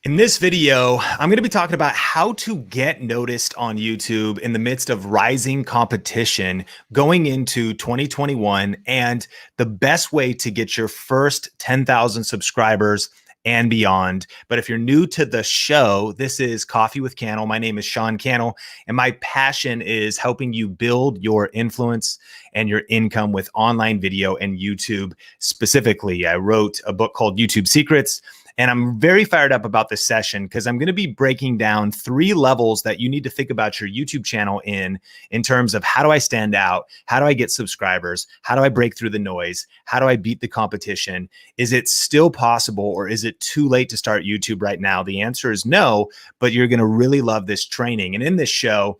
In this video, I'm going to be talking about how to get noticed on YouTube in the midst of rising competition going into 2021 and the best way to get your first 10,000 subscribers and beyond. But if you're new to the show, this is Coffee with Cannell. My name is Sean Cannell, and my passion is helping you build your influence and your income with online video and YouTube specifically. I wrote a book called YouTube Secrets. And I'm very fired up about this session because I'm going to be breaking down 3 levels that you need to think about your YouTube channel in terms of how do I stand out? How do I get subscribers? How do I break through the noise? How do I beat the competition? Is it still possible or is it too late to start YouTube right now? The answer is no, but you're going to really love this training. And in this show,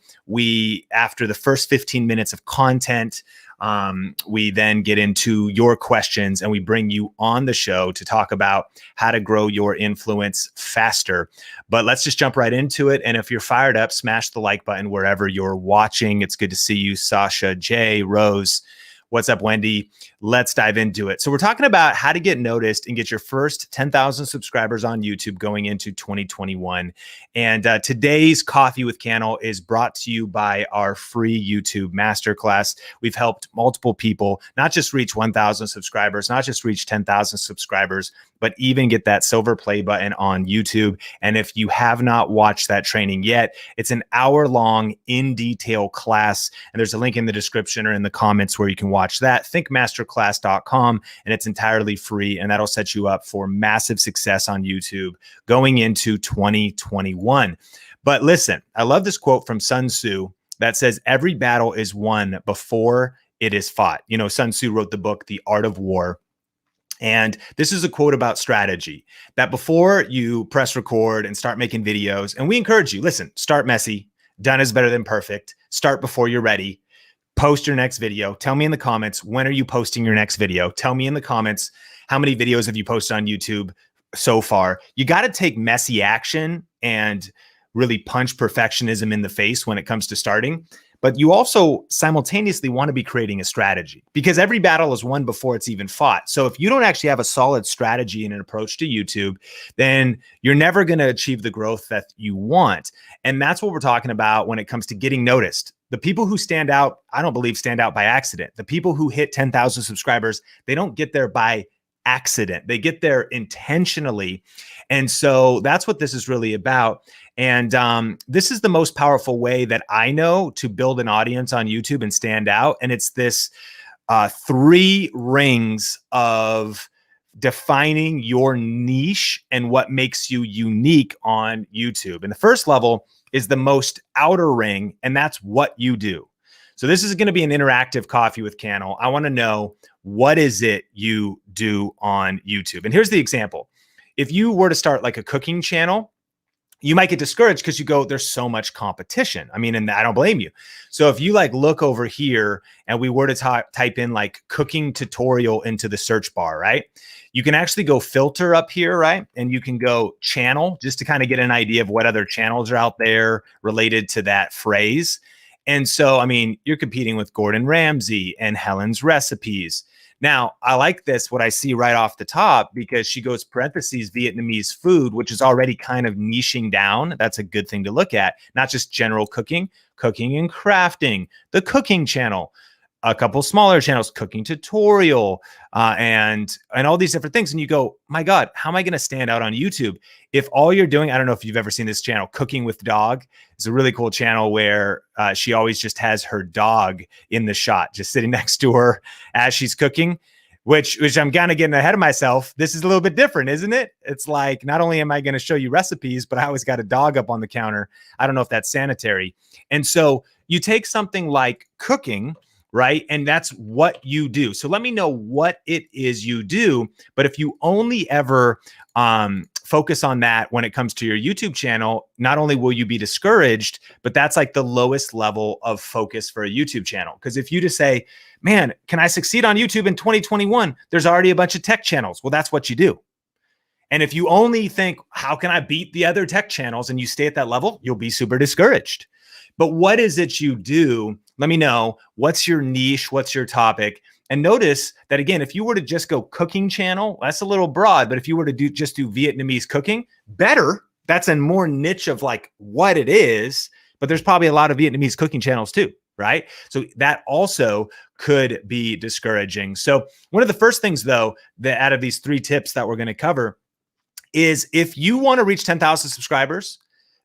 after the first 15 minutes of content, we then get into your questions and we bring you on the show to talk about how to grow your influence faster. But let's just jump right into it. And if you're fired up, smash the like button wherever you're watching. It's good to see you, Sasha, Jay, Rose. What's up, Wendy? Let's dive into it. So we're talking about how to get noticed and get your first 10,000 subscribers on YouTube going into 2021. And today's Coffee with Cannell is brought to you by our free YouTube masterclass. We've helped multiple people not just reach 1,000 subscribers, not just reach 10,000 subscribers, but even get that silver play button on YouTube. And if you have not watched that training yet, it's an hour-long in-detail class. And there's a link in the description or in the comments where you can watch that. thinkmasterclass.com, and it's entirely free. And that'll set you up for massive success on YouTube going into 2021. But listen, I love this quote from Sun Tzu that says, every battle is won before it is fought. You know, Sun Tzu wrote the book, The Art of War. And this is a quote about strategy, that before you press record and start making videos, and we encourage you, listen, start messy. Done is better than perfect. Start before you're ready. Post your next video. Tell me in the comments, when are you posting your next video? Tell me in the comments, how many videos have you posted on YouTube so far? You got to take messy action and really punch perfectionism in the face when it comes to starting. But you also simultaneously want to be creating a strategy, because every battle is won before it's even fought. So if you don't actually have a solid strategy and an approach to YouTube, then you're never going to achieve the growth that you want. And that's what we're talking about when it comes to getting noticed. The people who stand out, I don't believe stand out by accident. The people who hit 10,000 subscribers, they don't get there by accident. They get there intentionally. And so that's what this is really about. And this is the most powerful way that I know to build an audience on YouTube and stand out. And it's this 3 rings of defining your niche and what makes you unique on YouTube. And the first level is the most outer ring, and that's what you do. So this is going to be an interactive Coffee with Cannell. I want to know, what is it you do on YouTube? And here's the example. If you were to start like a cooking channel, you might get discouraged because you go, there's so much competition. I mean, and I don't blame you. So if you like look over here and we were to type in like cooking tutorial into the search bar, right? You can actually go filter up here, right? And you can go channel just to kind of get an idea of what other channels are out there related to that phrase. And so, I mean, you're competing with Gordon Ramsay and Helen's Recipes. Now, I like this, what I see right off the top, because she goes parentheses Vietnamese food, which is already kind of niching down. That's a good thing to look at. Not just general cooking, cooking and crafting, the cooking channel, a couple smaller channels, cooking tutorial, and all these different things. And you go, my God, how am I going to stand out on YouTube if all you're doing, I don't know if you've ever seen this channel, Cooking with Dog. It's a really cool channel where she always just has her dog in the shot, just sitting next to her as she's cooking, which I'm kind of getting ahead of myself. This is a little bit different, isn't it? It's like, not only am I going to show you recipes, but I always got a dog up on the counter. I don't know if that's sanitary. And so you take something like cooking, right? And that's what you do. So let me know what it is you do. But if you only ever focus on that when it comes to your YouTube channel, not only will you be discouraged, but that's like the lowest level of focus for a YouTube channel. Because if you just say, man, can I succeed on YouTube in 2021? There's already a bunch of tech channels. Well, that's what you do. And if you only think, how can I beat the other tech channels? And you stay at that level, you'll be super discouraged. But what is it you do? Let me know. What's your niche? What's your topic? And notice that, again, if you were to just go cooking channel, that's a little broad, but if you were to just do Vietnamese cooking, better, That's a more niche of like what it is, but there's probably a lot of Vietnamese cooking channels too, right? So that also could be discouraging. So one of the first things though, that out of these 3 tips that we're going to cover is if you want to reach 10,000 subscribers,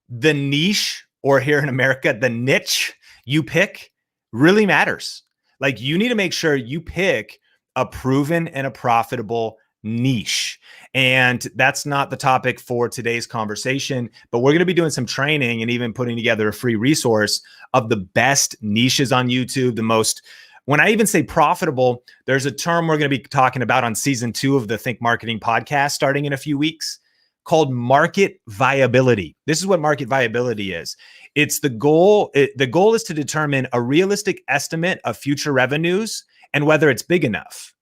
the niche, or here in America, the niche you pick really matters. Like you need to make sure you pick a proven and a profitable niche. And that's not the topic for today's conversation, but we're going to be doing some training and even putting together a free resource of the best niches on YouTube, the most, when I even say profitable, there's a term we're going to be talking about on season 2 of the Think Marketing podcast starting in a few weeks called market viability. This is what market viability is. It's the goal. The goal is to determine a realistic estimate of future revenues and whether it's big enough.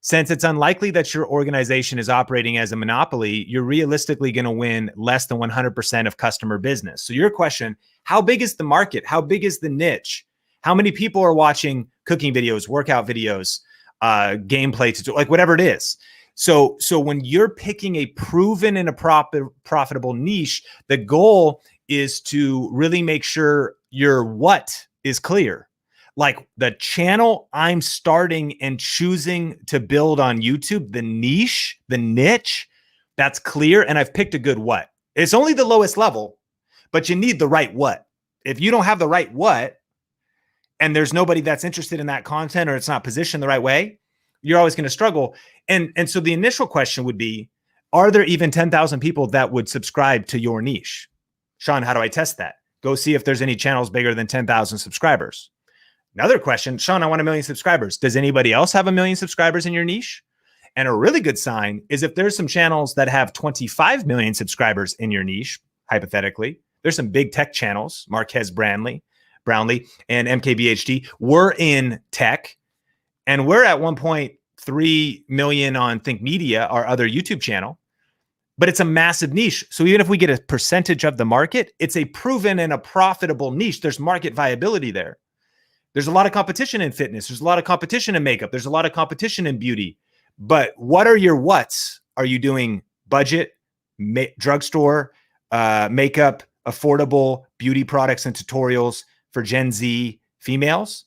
Since it's unlikely that your organization is operating as a monopoly, you're realistically going to win less than 100% of customer business. So your question, how big is the market? How big is the niche? How many people are watching cooking videos, workout videos, gameplay tutorials, like whatever it is? So when you're picking a proven and a profitable niche, the goal is to really make sure your what is clear. Like the channel I'm starting and choosing to build on YouTube, the niche, the niche, that's clear. And I've picked a good what. It's only the lowest level, but you need the right what. If you don't have the right what, and there's nobody that's interested in that content or it's not positioned the right way, you're always going to struggle. And so the initial question would be, are there even 10,000 people that would subscribe to your niche? Sean, how do I test that? Go see if there's any channels bigger than 10,000 subscribers. Another question, Sean, I want 1 million subscribers. Does anybody else have 1 million subscribers in your niche? And a really good sign is if there's some channels that have 25 million subscribers in your niche, hypothetically, there's some big tech channels, Marquez Brownlee and MKBHD. We're in tech and we're at 1.3 million on Think Media, our other YouTube channel, but it's a massive niche. So even if we get a percentage of the market, it's a proven and a profitable niche. There's market viability there. There's a lot of competition in fitness. There's a lot of competition in makeup. There's a lot of competition in beauty. But what are your whats? Are you doing budget, drugstore, makeup, affordable beauty products and tutorials for Gen Z females?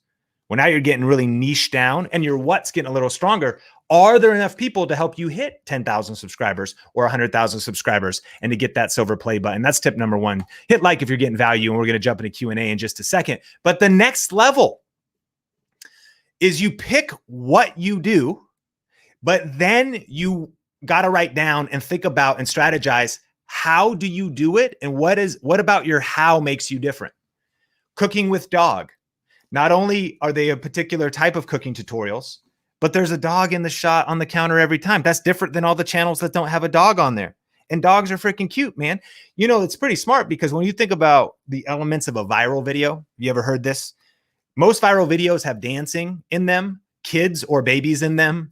Well, now you're getting really niche down and your what's getting a little stronger. Are there enough people to help you hit 10,000 subscribers or 100,000 subscribers and to get that silver play button? That's tip number 1. Hit like if you're getting value, and we're going to jump into Q&A in just a second. But the next level is you pick what you do, but then you got to write down and think about and strategize, how do you do it? And what about your how makes you different? Cooking with dog. Not only are they a particular type of cooking tutorials, but there's a dog in the shot on the counter every time. That's different than all the channels that don't have a dog on there. And dogs are freaking cute, man. You know, it's pretty smart because when you think about the elements of a viral video, you ever heard this? Most viral videos have dancing in them, kids or babies in them,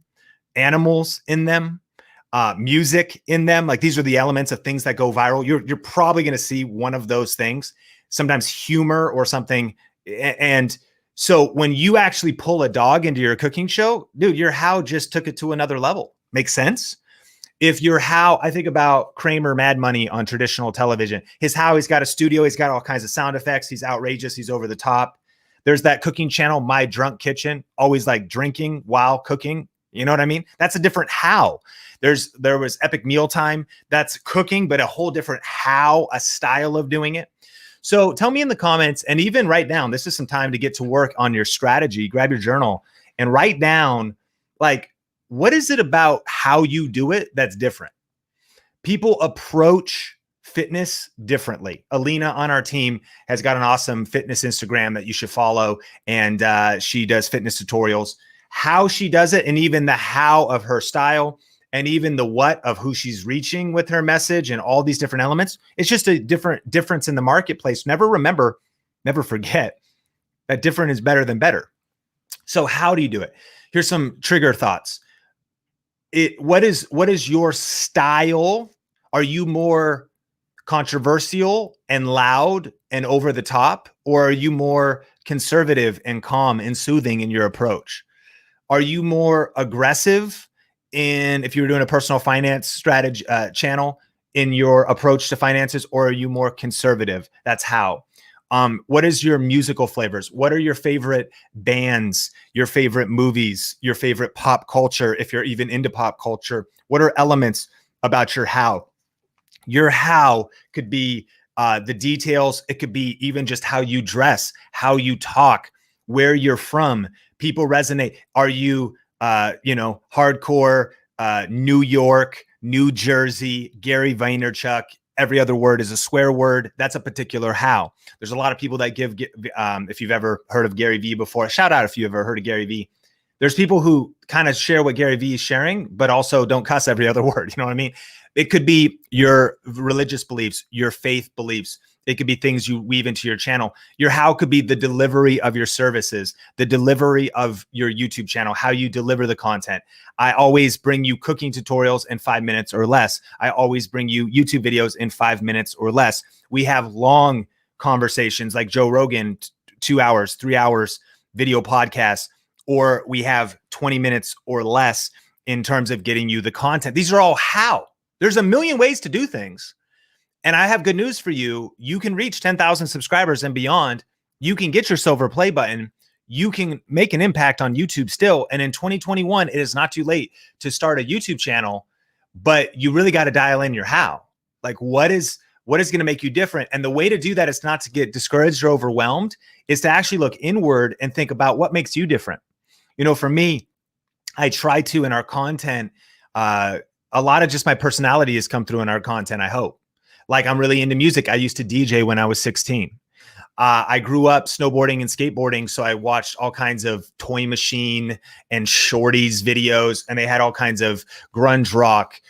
animals in them, music in them. Like these are the elements of things that go viral. You're probably going to see one of those things, sometimes humor or something. And so when you actually pull a dog into your cooking show, dude, your how just took it to another level. Makes sense? If your how, I think about Kramer Mad Money on traditional television. His how, he's got a studio, he's got all kinds of sound effects, he's outrageous, he's over the top. There's that cooking channel, My Drunk Kitchen, always like drinking while cooking. You know what I mean? That's a different how. There was Epic Mealtime, that's cooking, but a whole different how, a style of doing it. So tell me in the comments, and even write down, this is some time to get to work on your strategy. Grab your journal and write down, like, what is it about how you do it that's different? People approach fitness differently. Alina on our team has got an awesome fitness Instagram that you should follow. And she does fitness tutorials, how she does it, and even the how of her style, and even the what of who she's reaching with her message and all these different elements. It's just a difference in the marketplace. Never forget that different is better than better. So how do you do it? Here's some trigger thoughts. What is your style? Are you more controversial and loud and over the top, or are you more conservative and calm and soothing in your approach? Are you more aggressive if you were doing a personal finance strategy channel in your approach to finances, or are you more conservative? That's how. What is your musical flavors? What are your favorite bands, your favorite movies, your favorite pop culture, if you're even into pop culture? What are elements about your how? Your how could be the details. It could be even just how you dress, how you talk, where you're from. People resonate. Are you, hardcore New York, New Jersey, Gary Vaynerchuk? Every other word is a swear word. That's a particular how. There's a lot of people that give, if you've ever heard of Gary Vee before, shout out if you've ever heard of Gary Vee. There's people who kind of share what Gary Vee is sharing, but also don't cuss every other word. You know what I mean? It could be your religious beliefs, your faith beliefs. It could be things you weave into your channel. Your how could be the delivery of your services, the delivery of your YouTube channel, how you deliver the content. I always bring you cooking tutorials in 5 minutes or less. I always bring you YouTube videos in 5 minutes or less. We have long conversations like Joe Rogan, 2 hours, 3 hours video podcasts, or we have 20 minutes or less in terms of getting you the content. These are all how. There's a million ways to do things. And I have good news for you. You can reach 10,000 subscribers and beyond. You can get your silver play button. You can make an impact on YouTube still. And in 2021, it is not too late to start a YouTube channel, but you really got to dial in your how. Like what is going to make you different? And the way to do that is not to get discouraged or overwhelmed, is to actually look inward and think about what makes you different. For me, I try to, in our content, a lot of just my personality has come through in our content, I hope. Like I'm really into music. I used to DJ when I was 16. I grew up snowboarding and skateboarding. So I watched all kinds of Toy Machine and Shorties videos, and they had all kinds of grunge rock,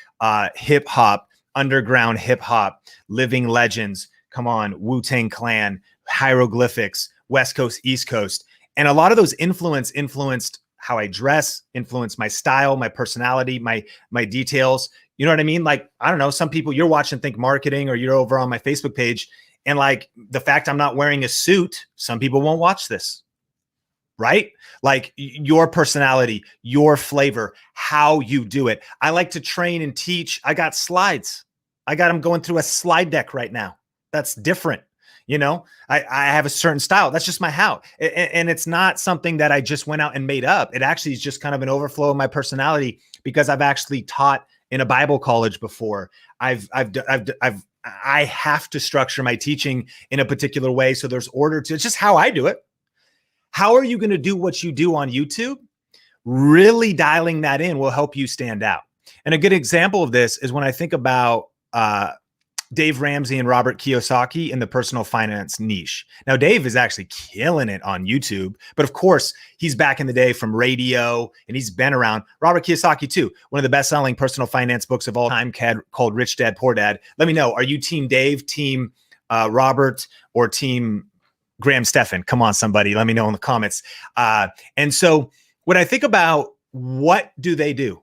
hip hop, underground hip hop, living legends. Come on, Wu-Tang Clan, hieroglyphics, West Coast, East Coast. And a lot of those influenced how I dress, influenced my style, my personality, my details. You know what I mean? Like, I don't know, some people you're watching think marketing, or you're over on my Facebook page, and like the fact I'm not wearing a suit, some people won't watch this, right? Like your personality, your flavor, how you do it. I like to train and teach. I got slides. I got them going through a slide deck right now. That's different. I have a certain style. That's just my how. And it's not something that I just went out and made up. It actually is just kind of an overflow of my personality, because I've actually taught in a Bible college before. I have to structure my teaching in a particular way. So there's order to, it's just how I do it. How are you going to do what you do on YouTube? Really dialing that in will help you stand out. And a good example of this is when I think about, Dave Ramsey and Robert Kiyosaki in the personal finance niche. Now, Dave is actually killing it on YouTube, but of course, he's back in the day from radio, and he's been around. Robert Kiyosaki too, one of the best-selling personal finance books of all time, called Rich Dad, Poor Dad. Let me know, are you team Dave, team Robert, or team Graham Stephan? Come on, somebody, let me know in the comments. And so when I think about what do they do,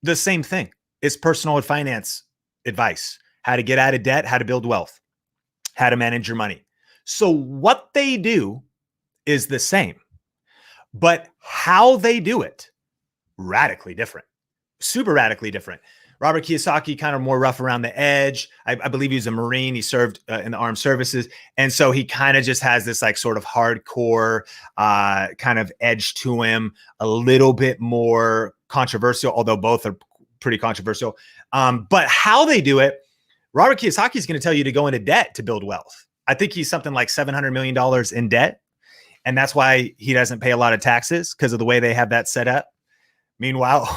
the same thing is personal finance advice. How to get out of debt, how to build wealth, how to manage your money. So what they do is the same, but how they do it, radically different, super radically different. Robert Kiyosaki, kind of more rough around the edge. I believe he was a Marine. He served in the armed services. And so he kind of just has this like sort of hardcore kind of edge to him, a little bit more controversial, although both are pretty controversial. But how they do it, Robert Kiyosaki is going to tell you to go into debt to build wealth. I think he's something like $700 million in debt. And that's why he doesn't pay a lot of taxes, because of the way they have that set up. Meanwhile,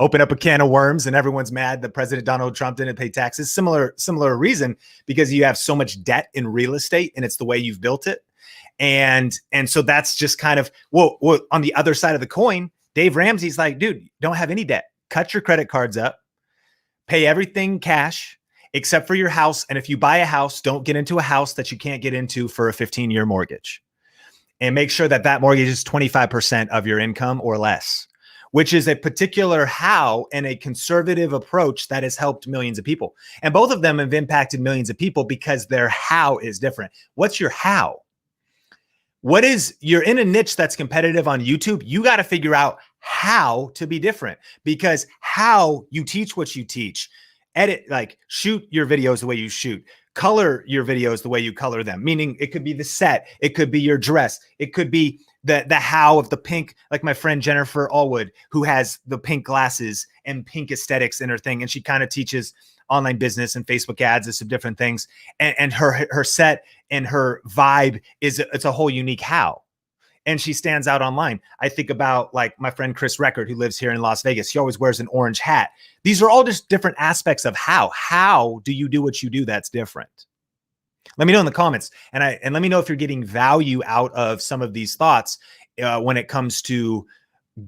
open up a can of worms and everyone's mad that President Donald Trump didn't pay taxes. Similar reason, because you have so much debt in real estate and it's the way you've built it. And so that's just kind of, well, on the other side of the coin, Dave Ramsey's like, dude, don't have any debt. Cut your credit cards up. Pay everything cash except for your house. And if you buy a house, don't get into a house that you can't get into for a 15-year mortgage. And make sure that mortgage is 25% of your income or less, which is a particular how and a conservative approach that has helped millions of people. And both of them have impacted millions of people because their how is different. What's your how? You're in a niche that's competitive on YouTube. You got to figure out how to be different, because how you teach what you teach edit, like shoot your videos the way you shoot, color your videos the way you color them. Meaning it could be the set, it could be your dress, it could be the how of the pink, like my friend Jennifer Allwood, who has the pink glasses and pink aesthetics in her thing. And she kind of teaches online business and Facebook ads and some different things. And her set and her vibe it's a whole unique how. And she stands out online. I think about like my friend Chris Record, who lives here in Las Vegas. He always wears an orange hat. These are all just different aspects of how. How do you do what you do that's different? Let me know in the comments. And let me know if you're getting value out of some of these thoughts when it comes to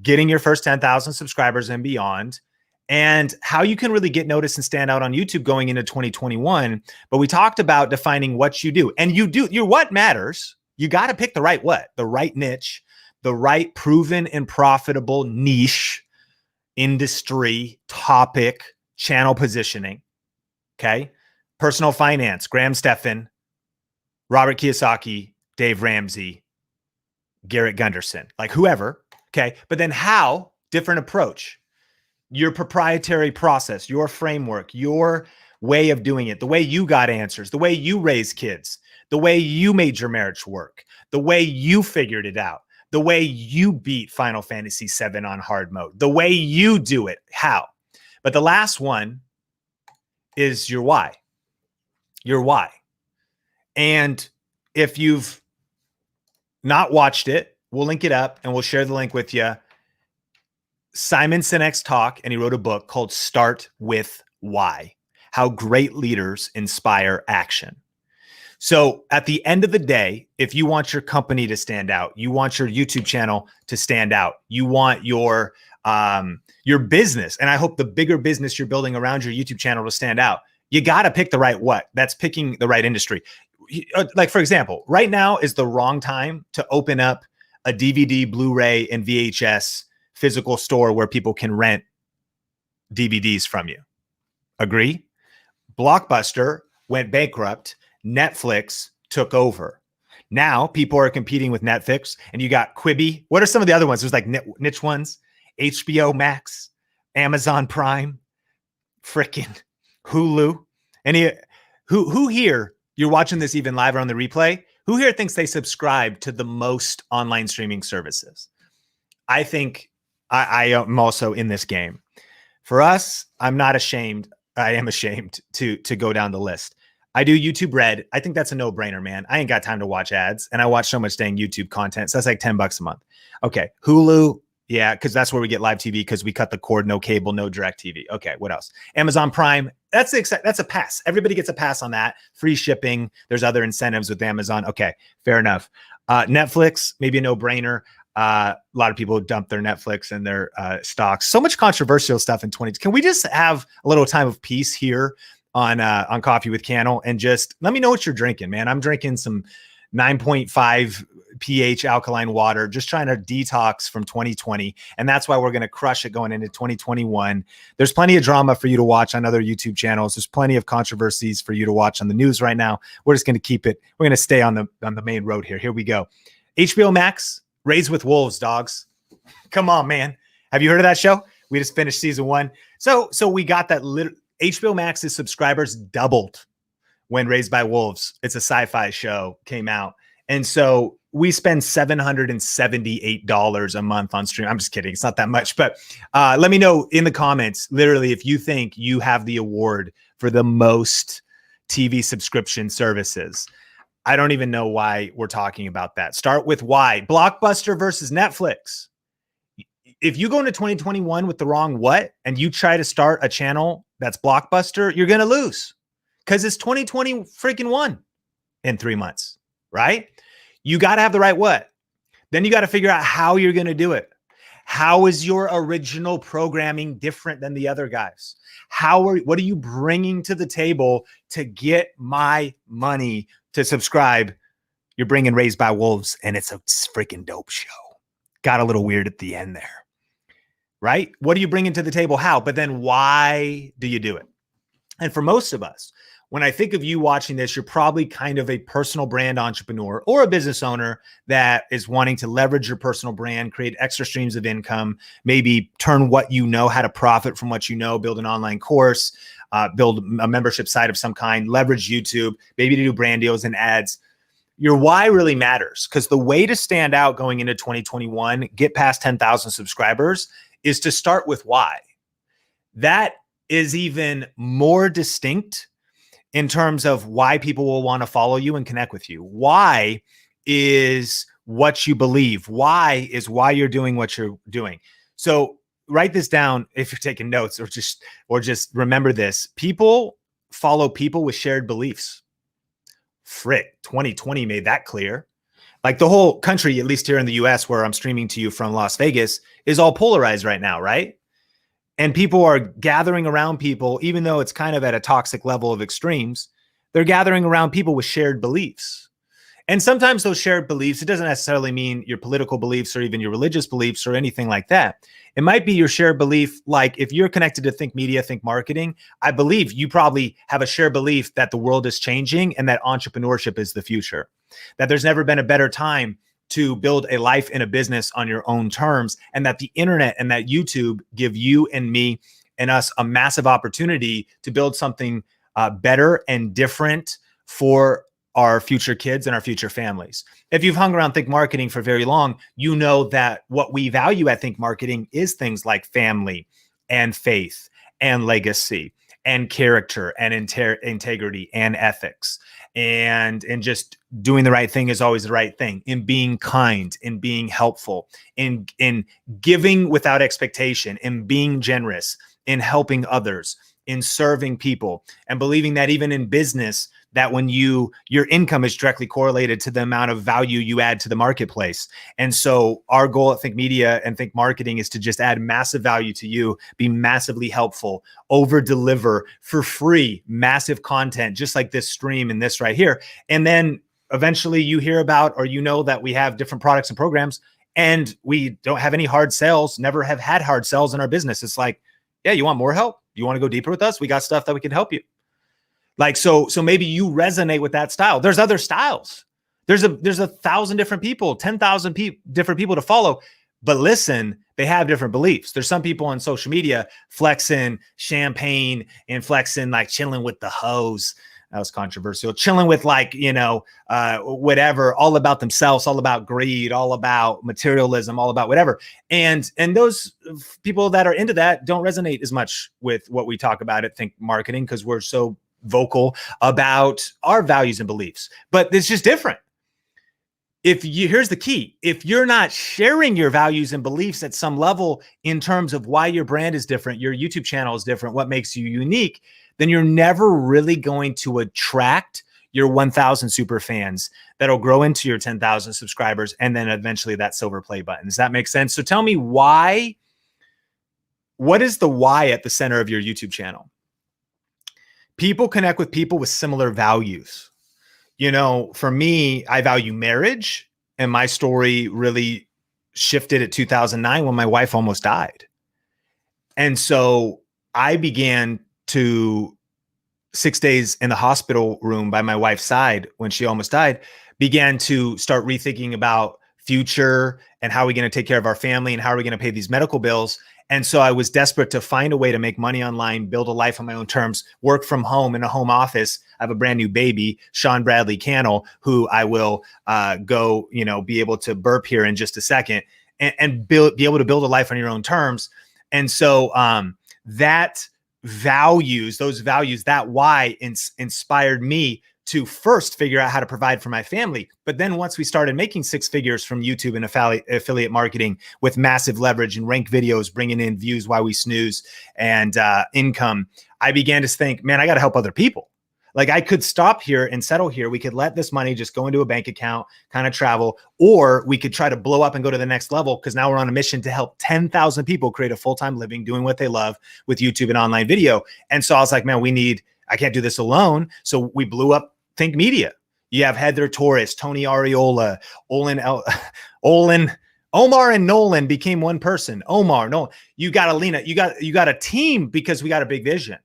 getting your first 10,000 subscribers and beyond, and how you can really get noticed and stand out on YouTube going into 2021. But we talked about defining what you do. And your what matters. You got to pick the right what, the right niche, the right proven and profitable niche, industry, topic, channel positioning. Okay. Personal finance, Graham Stephan, Robert Kiyosaki, Dave Ramsey, Garrett Gunderson, like whoever. Okay. But then how, different approach, your proprietary process, your framework, your way of doing it, the way you got answers, the way you raise kids, the way you made your marriage work, the way you figured it out, the way you beat Final Fantasy VII on hard mode, the way you do it, how. But the last one is your why. Your why. And if you've not watched it, we'll link it up and we'll share the link with you. Simon Sinek's talk, and he wrote a book called Start With Why, How Great Leaders Inspire Action. So at the end of the day, if you want your company to stand out, you want your YouTube channel to stand out, you want your business, and I hope the bigger business you're building around your YouTube channel to stand out, you got to pick the right what. That's picking the right industry. Like, for example, right now is the wrong time to open up a DVD, Blu-ray, and VHS physical store where people can rent DVDs from you. Agree? Blockbuster went bankrupt. Netflix took over. Now people are competing with Netflix, and you got Quibi. What are some of the other ones? There's like niche ones, HBO Max, Amazon Prime, frickin' Hulu. Who here, you're watching this even live or on the replay, who here thinks they subscribe to the most online streaming services? I think I am also in this game. For us, I'm not ashamed. I am ashamed to go down the list. I do YouTube Red. I think that's a no-brainer, man. I ain't got time to watch ads, and I watch so much dang YouTube content. So that's like $10 a month. Okay, Hulu, yeah, because that's where we get live TV, because we cut the cord, no cable, no direct TV. Okay, what else? Amazon Prime. That's a pass. Everybody gets a pass on that. Free shipping. There's other incentives with Amazon. Okay, fair enough. Netflix, maybe a no-brainer. A lot of people dump their Netflix and their stocks. So much controversial stuff in 2020. Can we just have a little time of peace here on Coffee with Cannell, and just let me know what you're drinking, man? I'm drinking some 9.5 pH alkaline water, just trying to detox from 2020. And that's why we're going to crush it going into 2021. There's plenty of drama for you to watch on other YouTube channels. There's plenty of controversies for you to watch on the news right now. We're just going to keep it. We're going to stay on the main road here. Here we go. HBO Max, Raised with Wolves, dogs. Come on, man. Have you heard of that show? We just finished season 1. So we got that HBO Max's subscribers doubled when Raised by Wolves, it's a sci-fi show, came out. And so we spend $778 a month on stream. I'm just kidding. It's not that much, but let me know in the comments, literally, if you think you have the award for the most TV subscription services. I don't even know why we're talking about that. Start with why. Blockbuster versus Netflix. If you go into 2021 with the wrong what, and you try to start a channel that's Blockbuster, you're going to lose, because it's 2020 freaking 1 in 3 months, right? You got to have the right what. Then you got to figure out how you're going to do it. How is your original programming different than the other guys? What are you bringing to the table to get my money to subscribe? You're bringing Raised by Wolves, and it's a freaking dope show. Got a little weird at the end there, right? What are you bringing to the table? How? But then why do you do it? And for most of us, when I think of you watching this, you're probably kind of a personal brand entrepreneur or a business owner that is wanting to leverage your personal brand, create extra streams of income, maybe turn what you know, how to profit from what you know, build an online course, build a membership site of some kind, leverage YouTube, maybe to do brand deals and ads. Your why really matters, because the way to stand out going into 2021, get past 10,000 subscribers, is to start with why. That is even more distinct in terms of why people will want to follow you and connect with you. Why is what you believe. Why is why you're doing what you're doing. So write this down if you're taking notes, or just remember this. People follow people with shared beliefs. Frick, 2020 made that clear. Like the whole country, at least here in the US, where I'm streaming to you from Las Vegas, is all polarized right now, right? And people are gathering around people, even though it's kind of at a toxic level of extremes, they're gathering around people with shared beliefs. And sometimes those shared beliefs, it doesn't necessarily mean your political beliefs or even your religious beliefs or anything like that. It might be your shared belief. Like if you're connected to Think Media, Think Marketing, I believe you probably have a shared belief that the world is changing and that entrepreneurship is the future, that there's never been a better time to build a life and a business on your own terms, and that the internet and that YouTube give you and me and us a massive opportunity to build something better and different for our future kids and our future families. If you've hung around Think Marketing for very long, you know that what we value at Think Marketing is things like family and faith and legacy and character and integrity and ethics. And just doing the right thing is always the right thing, in being kind, in being helpful, in giving without expectation, in being generous, in helping others, in serving people, and believing that even in business, that when your income is directly correlated to the amount of value you add to the marketplace. And so our goal at Think Media and Think Marketing is to just add massive value to you, be massively helpful, over deliver for free, massive content, just like this stream and this right here. And then eventually you hear about, or you know that we have different products and programs, and we don't have any hard sales, never have had hard sales in our business. It's like, yeah, you want more help? You want to go deeper with us? We got stuff that we can help you. Like, so maybe you resonate with that style. There's other styles. There's 1,000 different people, 10,000 different people to follow. But listen, they have different beliefs. There's some people on social media flexing champagne and flexing like chilling with the hoes. That was controversial. Chilling with like, whatever, all about themselves, all about greed, all about materialism, all about whatever. And those people that are into that don't resonate as much with what we talk about at Think Marketing, because we're so vocal about our values and beliefs. But it's just different. Here's the key. If you're not sharing your values and beliefs at some level in terms of why your brand is different, your YouTube channel is different, what makes you unique, then you're never really going to attract your 1,000 super fans that'll grow into your 10,000 subscribers, and then eventually that silver play button. Does that make sense? So tell me why. What is the why at the center of your YouTube channel? People connect with people with similar values. For me, I value marriage, and my story really shifted at 2009 when my wife almost died. And so I began to 6 days in the hospital room by my wife's side when she almost died, began to start rethinking about future and how are we going to take care of our family and how are we going to pay these medical bills. And so I was desperate to find a way to make money online, build a life on my own terms, work from home in a home office. I have a brand new baby, Sean Bradley Cannell, who I will be able to burp here in just a second, and be able to build a life on your own terms. And so those values, that why inspired me to first figure out how to provide for my family. But then once we started making 6 figures from YouTube and affiliate marketing with massive leverage and ranked videos, bringing in views while we snooze and income, I began to think, man, I got to help other people. Like I could stop here and settle here. We could let this money just go into a bank account, kind of travel, or we could try to blow up and go to the next level, because now we're on a mission to help 10,000 people create a full-time living doing what they love with YouTube and online video. And so I was like, man, I can't do this alone. So we blew up Think Media. You have Heather Torres, Tony Ariola, Omar and Nolan became one person. Omar, Nolan, you got Alina, you got a team, because we got a big vision.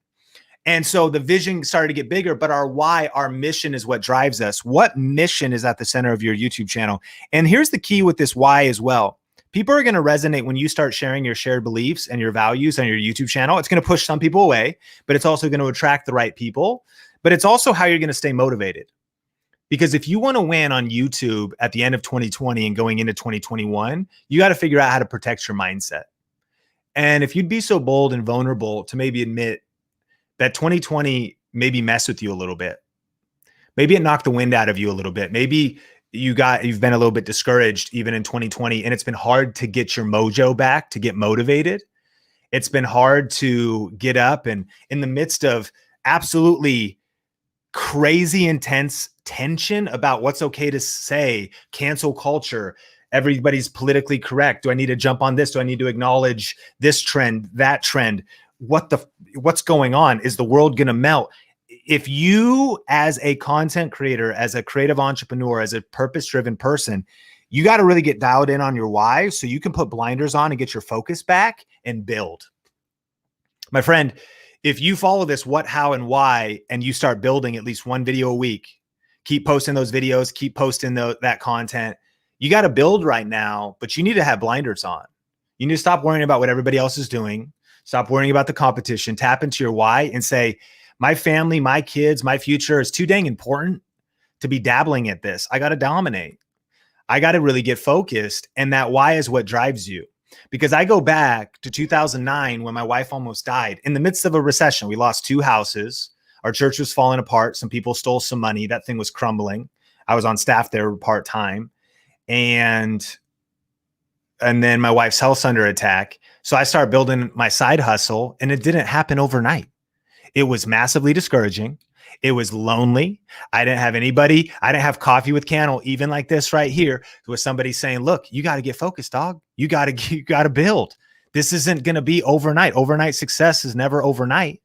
And so the vision started to get bigger, but our why, our mission is what drives us. What mission is at the center of your YouTube channel? And here's the key with this why as well. People are going to resonate when you start sharing your shared beliefs and your values on your YouTube channel. It's going to push some people away, but it's also going to attract the right people. But it's also how you're going to stay motivated. Because if you want to win on YouTube at the end of 2020 and going into 2021, you got to figure out how to protect your mindset. And if you'd be so bold and vulnerable to maybe admit that 2020 maybe messed with you a little bit, maybe it knocked the wind out of you a little bit. Maybe you've been a little bit discouraged even in 2020, and it's been hard to get your mojo back, to get motivated. It's been hard to get up, and in the midst of absolutely crazy intense tension about what's okay to say, cancel culture, everybody's politically correct. Do I need to jump on this? Do I need to acknowledge this trend, that trend? What's going on? Is the world going to melt? If you, as a content creator, as a creative entrepreneur, as a purpose-driven person, you got to really get dialed in on your why so you can put blinders on and get your focus back and build. My friend, if you follow this what, how, and why, and you start building at least one video a week, keep posting those videos, keep posting that content, you got to build right now, but you need to have blinders on. You need to stop worrying about what everybody else is doing. Stop worrying about the competition. Tap into your why and say, my family, my kids, my future is too dang important to be dabbling at this. I got to dominate. I got to really get focused. And that why is what drives you. Because I go back to 2009 when my wife almost died in the midst of a recession. We lost 2 houses. Our church was falling apart. Some people stole some money. That thing was crumbling. I was on staff there part-time. And then my wife's health's under attack. So I started building my side hustle, and it didn't happen overnight. It was massively discouraging. It was lonely. I didn't have anybody. I didn't have coffee with Cannell, even like this right here, with somebody saying, look, you got to get focused, dog. You got to build. This isn't going to be overnight. Overnight success is never overnight,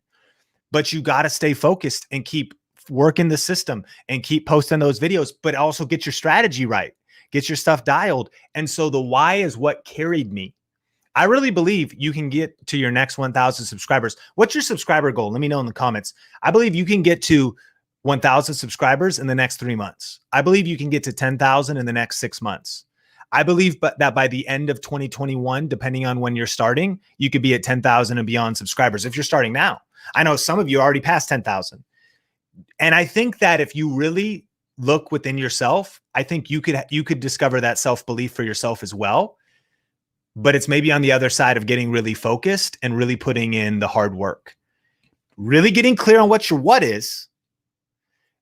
but you got to stay focused and keep working the system and keep posting those videos, but also get your strategy right. Get your stuff dialed. And so the why is what carried me. I really believe you can get to your next 1,000 subscribers. What's your subscriber goal? Let me know in the comments. I believe you can get to 1,000 subscribers in the next 3 months. I believe you can get to 10,000 in the next 6 months. I believe that by the end of 2021, depending on when you're starting, you could be at 10,000 and beyond subscribers if you're starting now. I know some of you already passed 10,000. And I think that if you really look within yourself, I think you could discover that self-belief for yourself as well. But it's maybe on the other side of getting really focused and really putting in the hard work, really getting clear on what your what is,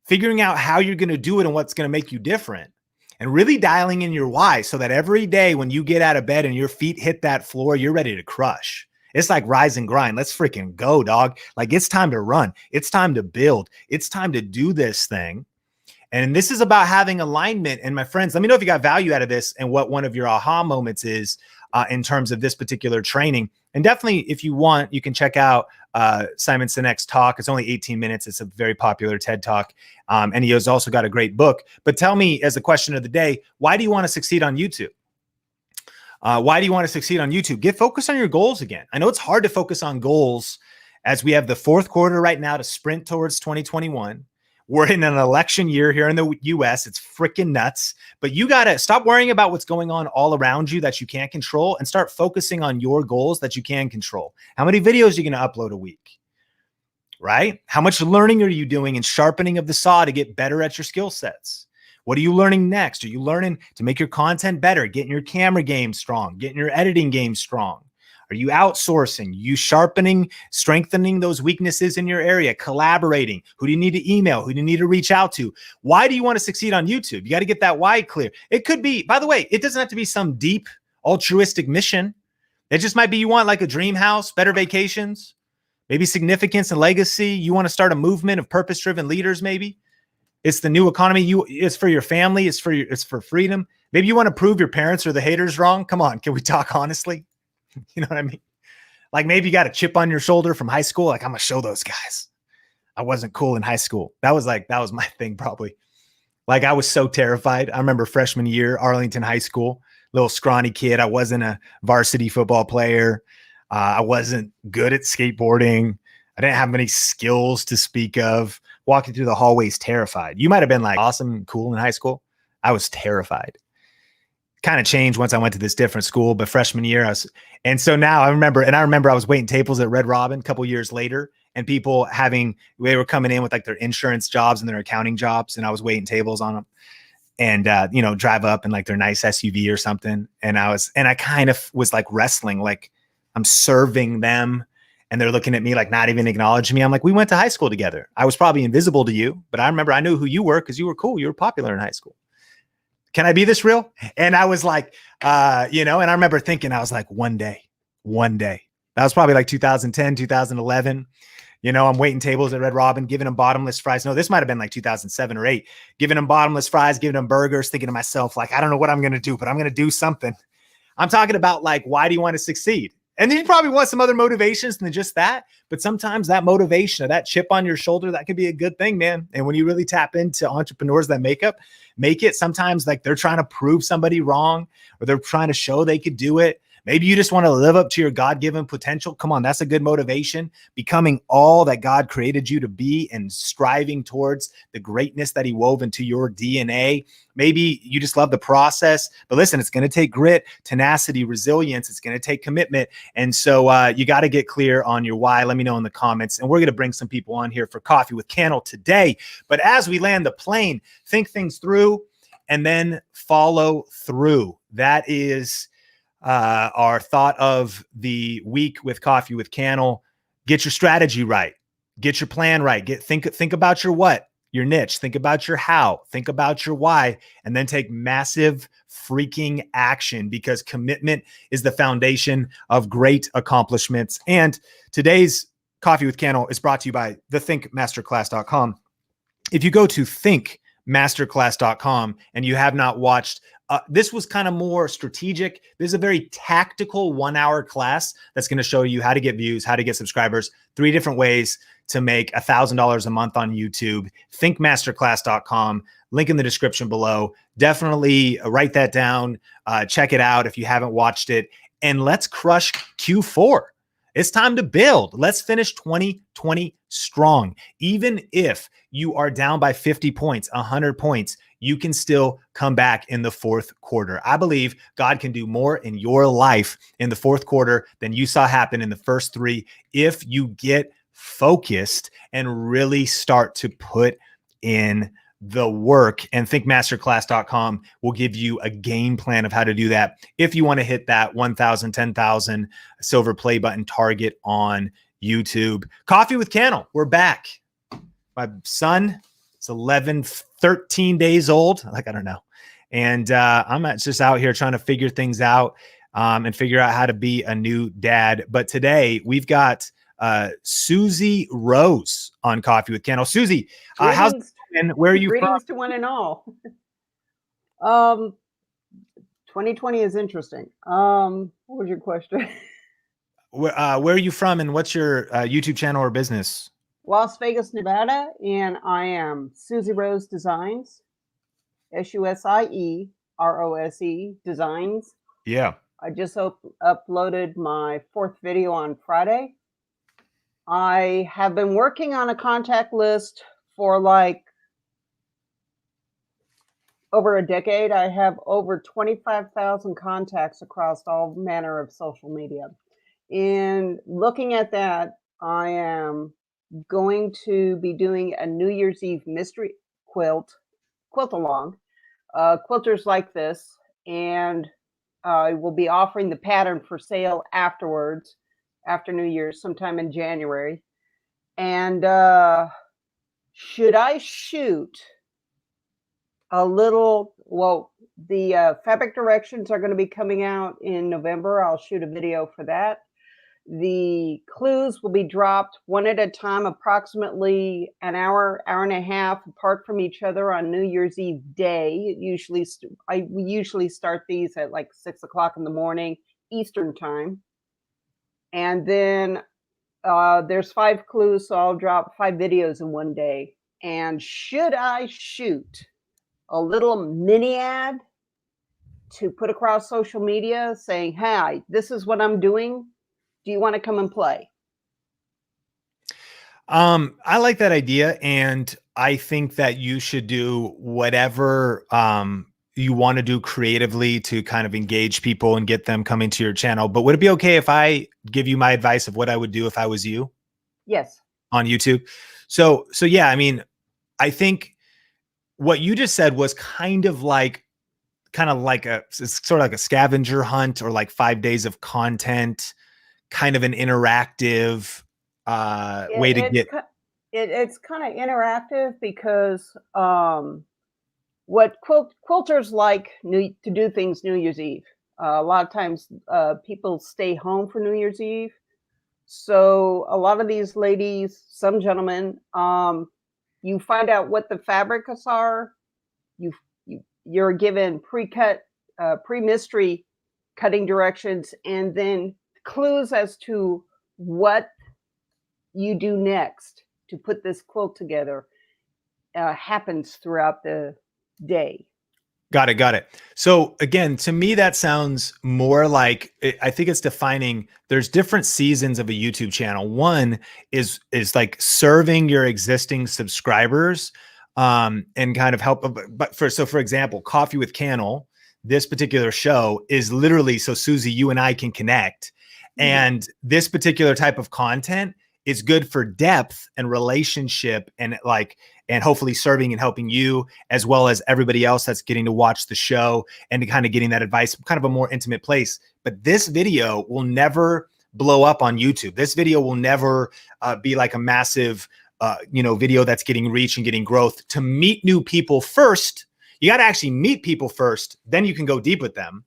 figuring out how you're going to do it and what's going to make you different, and really dialing in your why so that every day when you get out of bed and your feet hit that floor, you're ready to crush. It's like rise and grind. Let's freaking go, dog. Like it's time to run. It's time to build. It's time to do this thing. And this is about having alignment. And my friends, let me know if you got value out of this and what one of your aha moments is in terms of this particular training. And definitely, if you want, you can check out Simon Sinek's talk. It's only 18 minutes. It's a very popular TED talk. And he has also got a great book. But tell me, as the question of the day, why do you want to succeed on YouTube? Why do you want to succeed on YouTube? Get focused on your goals again. I know it's hard to focus on goals as we have the 4th quarter right now to sprint towards 2021. We're in an election year here in the US. It's freaking nuts. But you got to stop worrying about what's going on all around you that you can't control and start focusing on your goals that you can control. How many videos are you going to upload a week? Right? How much learning are you doing and sharpening of the saw to get better at your skill sets? What are you learning next? Are you learning to make your content better, getting your camera game strong, getting your editing game strong? Are you outsourcing? You sharpening, strengthening those weaknesses in your area, collaborating? Who do you need to email? Who do you need to reach out to? Why do you want to succeed on YouTube? You got to get that why clear. It could be, by the way, it doesn't have to be some deep altruistic mission. It just might be you want like a dream house, better vacations, maybe significance and legacy. You want to start a movement of purpose-driven leaders, maybe. It's the new economy. It's for your family. It's for freedom. Maybe you want to prove your parents or the haters wrong. Come on, can we talk honestly? You know what I mean? Like maybe you got a chip on your shoulder from high school. Like I'm gonna show those guys I wasn't cool in high school. That was my thing probably. Like I was so terrified. I remember freshman year, Arlington High School, little scrawny kid. I wasn't a varsity football player. I wasn't good at skateboarding. I didn't have many skills to speak of. Walking through the hallways terrified. You might have been like awesome, cool in high school. I was terrified. kind of changed once I went to this different school, but freshman year, and so now I remember I was waiting tables at Red Robin a couple years later, and people they were coming in with like their insurance jobs and their accounting jobs, and I was waiting tables on them, and drive up in like their nice SUV or something, and I kind of was like wrestling, like I'm serving them, and they're looking at me like not even acknowledging me. I'm like, we went to high school together. I was probably invisible to you, but I remember I knew who you were because you were cool. You were popular in high school. Can I be this real? And I was like, and I remember thinking, I was like, one day. That was probably like 2010, 2011. I'm waiting tables at Red Robin, giving them bottomless fries. No, this might've been like 2007 or 8, giving them bottomless fries, giving them burgers, thinking to myself, like, I don't know what I'm going to do, but I'm going to do something. I'm talking about like, why do you want to succeed? And then you probably want some other motivations than just that. But sometimes that motivation or that chip on your shoulder, that could be a good thing, man. And when you really tap into entrepreneurs that make it, sometimes like they're trying to prove somebody wrong, or they're trying to show they could do it. Maybe you just want to live up to your God-given potential. Come on, that's a good motivation. Becoming all that God created you to be and striving towards the greatness that he wove into your DNA. Maybe you just love the process, but listen, it's going to take grit, tenacity, resilience. It's going to take commitment. And so you got to get clear on your why. Let me know in the comments. And we're going to bring some people on here for Coffee with Cannell today. But as we land the plane, think things through and then follow through. That is our thought of the week with Coffee with Cannell. Get your strategy right. Get your plan right. Think about your what, your niche. Think about your how. Think about your why, and then take massive freaking action, because commitment is the foundation of great accomplishments. And today's Coffee with Cannell is brought to you by thethinkmasterclass.com. If you go to thinkmasterclass.com and you have not watched, this was kind of more strategic. This is a very tactical 1-hour class that's going to show you how to get views, how to get subscribers, 3 different ways to make $1,000 a month on YouTube. Thinkmasterclass.com, link in the description below. Definitely write that down. Check it out if you haven't watched it. And let's crush Q4. It's time to build. Let's finish 2020 strong. Even if you are down by 50 points, 100 points, you can still come back in the fourth quarter. I believe God can do more in your life in the fourth quarter than you saw happen in the first 3 if you get focused and really start to put in the work. And thinkmasterclass.com will give you a game plan of how to do that if you want to hit that 1,000, 10,000 silver play button target on YouTube. Coffee with Cannell, we're back. My son is 13 days old. Like, I don't know. And I'm just out here trying to figure things out and figure out how to be a new dad. But today we've got Susie Rose on Coffee with Cannell. Susie, how's it going? Where are you from? Greetings to one and all. 2020 is interesting. What was your question? Where are you from, and what's your YouTube channel or business? Las Vegas, Nevada, and I am Susie Rose Designs, SUSIE ROSE Designs. Yeah. I just uploaded my 4th video on Friday. I have been working on a contact list for like over a decade. I have over 25,000 contacts across all manner of social media. And looking at that, I am going to be doing a New Year's Eve mystery quilt along. Quilters like this, and I will be offering the pattern for sale afterwards, after New Year's, sometime in January. And should I shoot a little, well, the fabric directions are going to be coming out in November. I'll shoot a video for that. The clues will be dropped one at a time, approximately an hour, hour and a half apart from each other on New Year's Eve day. I usually start these at like 6 o'clock in the morning, Eastern time. And then there's 5 clues, so I'll drop 5 videos in one day. And should I shoot a little mini ad to put across social media saying, "Hi, this is what I'm doing. Do you want to come and play?" I like that idea, and I think that you should do whatever you want to do creatively to kind of engage people and get them coming to your channel. But would it be okay if I give you my advice of what I would do if I was you Yes. on YouTube? So yeah, I mean, I think what you just said was kind of like it's sort of like a scavenger hunt or like 5 days of content, kind of an interactive way to It, get. it's kind of interactive because what quilters like to do things New Year's Eve. A lot of times people stay home for New Year's Eve. So a lot of these ladies, some gentlemen, you find out what the fabrics are. You, you're given pre-cut, pre-mystery cutting directions, and then clues as to what you do next to put this quilt together happens throughout the day. Got it. Got it. So again, to me, that sounds more like I think it's defining. There's different seasons of a YouTube channel. One is like serving your existing subscribers, and kind of help. But for example, Coffee with Cannell, this particular show is literally so Susie, you and I can connect, Mhm. and this particular type of content is good for depth and relationship and like and hopefully serving and helping you as well as everybody else that's getting to watch the show and to kind of getting that advice, kind of a more intimate place. But this video will never blow up on YouTube. This video will never be like a massive, video that's getting reach and getting growth. To meet new people first, you got to actually meet people first, then you can go deep with them.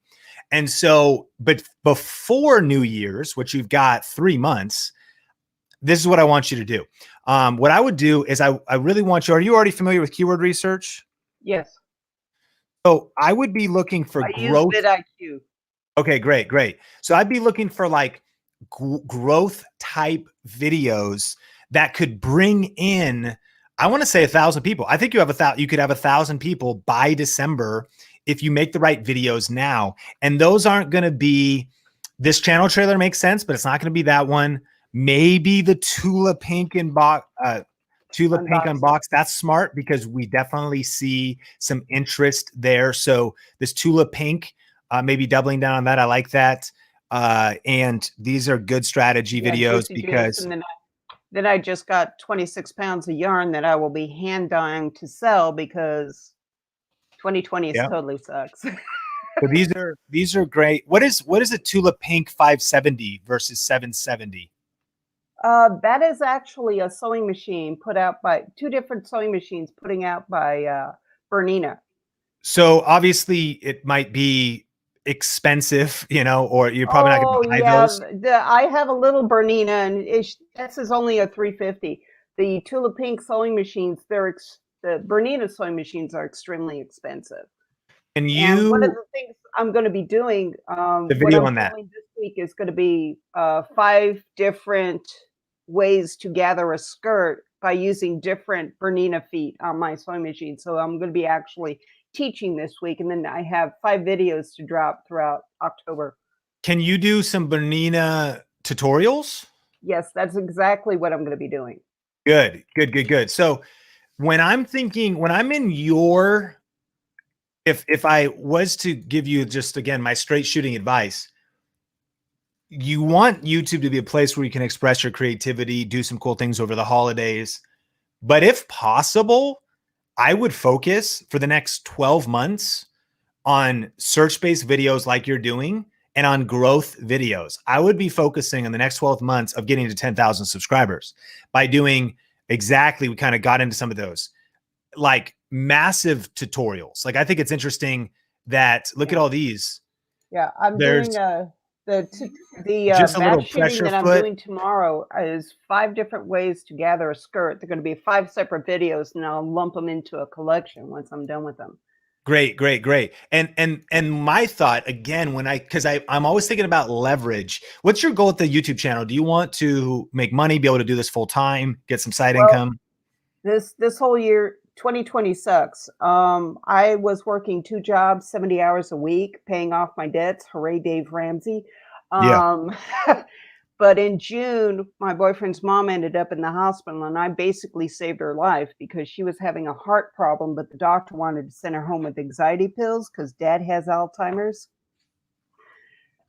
And so, but before New Year's, which you've got 3 months, this is what I want you to do. What I would do is I really want you, are you already familiar with keyword research? Yes, So I would be looking for I use growth. vidIQ. Okay, great, great. So I'd be looking for like growth type videos that could bring in, I want to say 1,000 people. I think you could have 1,000 people by December if you make the right videos now. And those aren't going to be, this channel trailer makes sense, but it's not going to be that one. Maybe the Tula Pink Unboxing. unbox. That's smart because we definitely see some interest there. So this Tula Pink, maybe doubling down on that. I like that. And these are good strategy Yeah, videos juicy juice. because And then I just got 26 pounds of yarn that I will be hand dyeing to sell because 2020 yeah. totally sucks. So these are great. What is a Tula Pink 570 versus 770? That is actually a sewing machine put out by two different sewing machines putting out by Bernina. So obviously it might be expensive, or you're probably not going Oh to buy yeah, those. I have a little Bernina, and this is only a 350. The Tula Pink sewing machines, the Bernina sewing machines are extremely expensive. And And one of you, the things I'm going to be doing, the what video I'm on that. filming this week is going to be 5 different ways to gather a skirt by using different Bernina feet on my sewing machine. So I'm going to be actually teaching this week, and then I have 5 videos to drop throughout October. Can you do some Bernina tutorials? Yes, that's exactly what I'm going to be doing. Good, good, good, good. So when I'm in your, if I was to give you just again my straight shooting advice, you want YouTube to be a place where you can express your creativity, do some cool things over the holidays. But if possible, I would focus for the next 12 months on search-based videos like you're doing and on growth videos. I would be focusing on the next 12 months of getting to 10,000 subscribers by doing exactly, we kind of got into some of those, like massive tutorials. Like I think it's interesting that look at Yeah, all these. yeah. I'm There's doing the just a mass little shooting pressure that I'm foot. doing tomorrow is 5 different ways to gather a skirt. They're going to be 5 separate videos, and I'll lump them into a collection once I'm done with them. Great, great, great. And my thought again, because I'm always thinking about leverage. What's your goal with the YouTube channel? Do you want to make money, be able to do this full time, get some side Well, income? this whole year, 2020 sucks. I was working 2 jobs, 70 hours a week, paying off my debts. Hooray, Dave Ramsey. Yeah. Um, But in June, my boyfriend's mom ended up in the hospital, and I basically saved her life because she was having a heart problem, but the doctor wanted to send her home with anxiety pills because dad has Alzheimer's.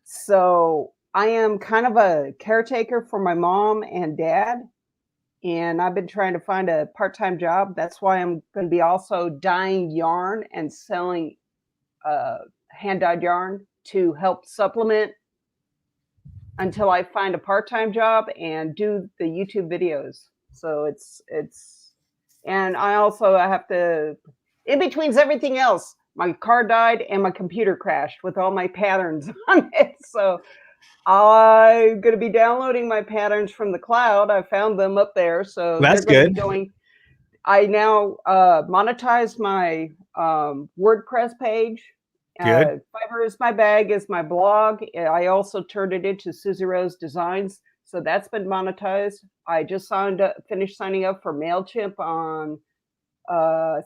So I am kind of a caretaker for my mom and dad, and I've been trying to find a part-time job. That's why I'm going to be also dyeing yarn and selling hand-dyed yarn to help supplement until I find a part-time job and do the YouTube videos. So and I have to, in between everything else, my car died and my computer crashed with all my patterns on it. So I'm going to be downloading my patterns from the cloud. I found them up there. So That's they're going to be good. going. I now monetized my WordPress page. Good. Fiverr is my bag, is my blog. I also turned it into Susie Rose Designs. So that's been monetized. I just finished signing up for MailChimp on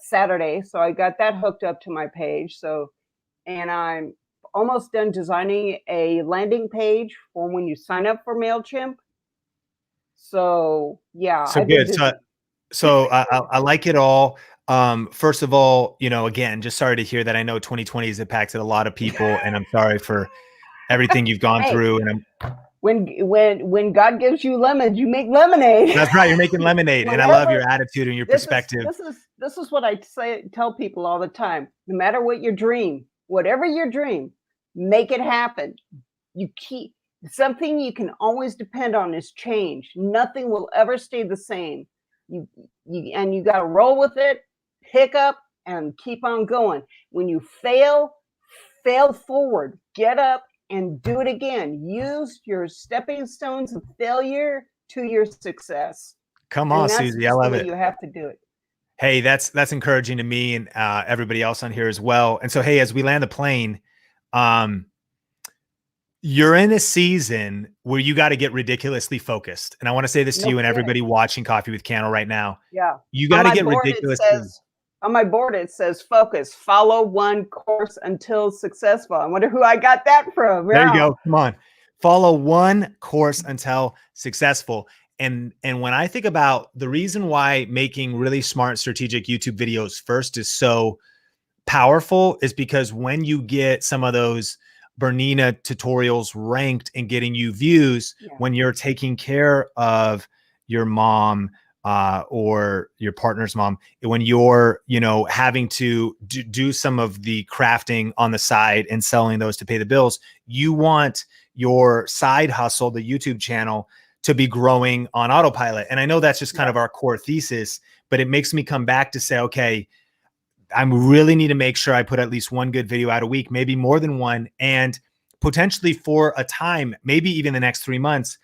Saturday. So I got that hooked up to my page. So, and I'm almost done designing a landing page for when you sign up for MailChimp. So yeah, So I've been good. busy. So I like it all. First of all, again, just sorry to hear that. I know 2020 has impacted a lot of people, and I'm sorry for everything you've gone Hey, through. And when God gives you lemons, you make lemonade. that's right. You're making lemonade, and I love your attitude and your perspective. This is what I tell people all the time. No matter what your dream, whatever your dream, make it happen. You keep something you can always depend on is change. Nothing will ever stay the same. You got to roll with it, pick up, and keep on going. When you fail forward, get up and do it again. Use your stepping stones of failure to your success. Come And on, that's Susie. I just the love way it. you have to do it. Hey, that's encouraging to me and everybody else on here as well. And so, hey, as we land the plane, you're in a season where you got to get ridiculously focused. And I want to say this to No you and kidding. everybody watching Coffee with Cannell right now. Yeah. You got to get On my board, it says focus, follow one course until successful. I wonder who I got that from. There you go. Come on. Follow one course until successful. And when I think about the reason why making really smart strategic YouTube videos first is so powerful is because when you get some of those Bernina tutorials ranked and getting you views, when you're taking care of your mom or your partner's mom, when you're, having to do some of the crafting on the side and selling those to pay the bills, you want your side hustle, the YouTube channel, to be growing on autopilot. And I know that's just kind of our core thesis, but it makes me come back to say, okay, I really need to make sure I put at least one good video out a week, maybe more than one, and potentially for a time, maybe even the next 3 months.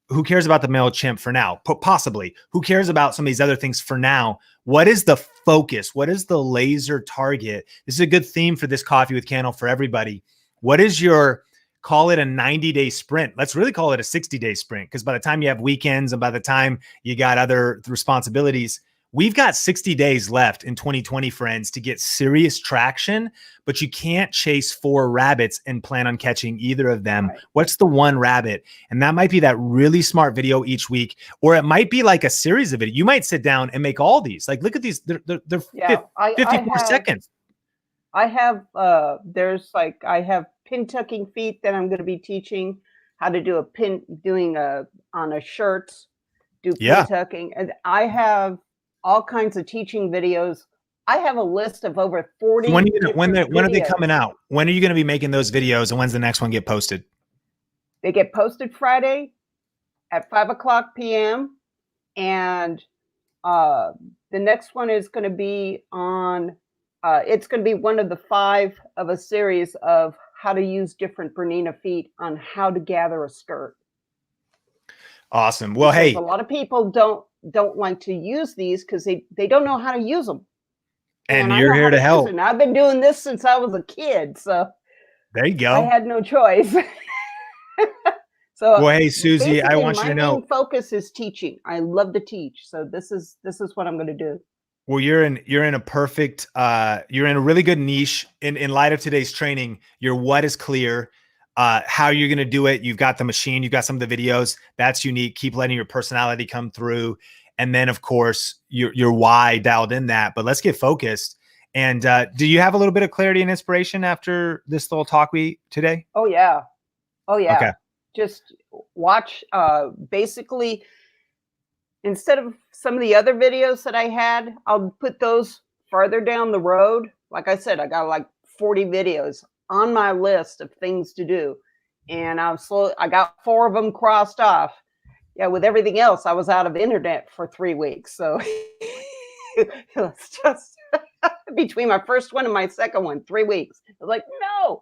Who cares about the MailChimp for now? Possibly. Who cares about some of these other things for now? What is the focus? What is the laser target? This is a good theme for this Coffee with Cannell for everybody. What is your, call it a 90-day sprint? Let's really call it a 60-day sprint, because by the time you have weekends and by the time you got other responsibilities, we've got 60 days left in 2020, friends, to get serious traction, but you can't chase 4 rabbits and plan on catching either of them. Right. What's the one rabbit? And that might be that really smart video each week, or it might be like a series of it. You might sit down and make all these. Like, look at these. They're 54 seconds. I have pin tucking feet that I'm going to be teaching how to do on a shirt, do pin tucking. And I have all kinds of teaching videos. I have a list of over 40. When are they coming out? When are you going to be making those videos, and when's the next one get posted? They get posted Friday at 5:00 p.m. And the next one is going to be on, it's going to be one of the 5 of a series of how to use different Bernina feet on how to gather a skirt. Awesome. Well, because a lot of people don't like to use these because they don't know how to use them. And you're here to help. And I've been doing this since I was a kid, so there you go. I had no choice. So, well, hey, Susie, I want you to know, my main focus is teaching. I love to teach, so this is what I'm going to do. Well, you're in a perfect, you're in a really good niche. In light of today's training, your what is clear. how you're going to do it. You've got the machine, you've got some of the videos. That's unique. Keep letting your personality come through. And then, of course, your why dialed in that. But let's get focused. And do you have a little bit of clarity and inspiration after this little talk today? Oh, yeah. Oh, yeah. Okay. Just watch, basically, instead of some of the other videos that I had, I'll put those farther down the road. Like I said, I got like 40 videos on my list of things to do. And I got 4 of them crossed off. Yeah, with everything else, I was out of internet for 3 weeks. So it's just between my first one and my second one, 3 weeks. I was like, no.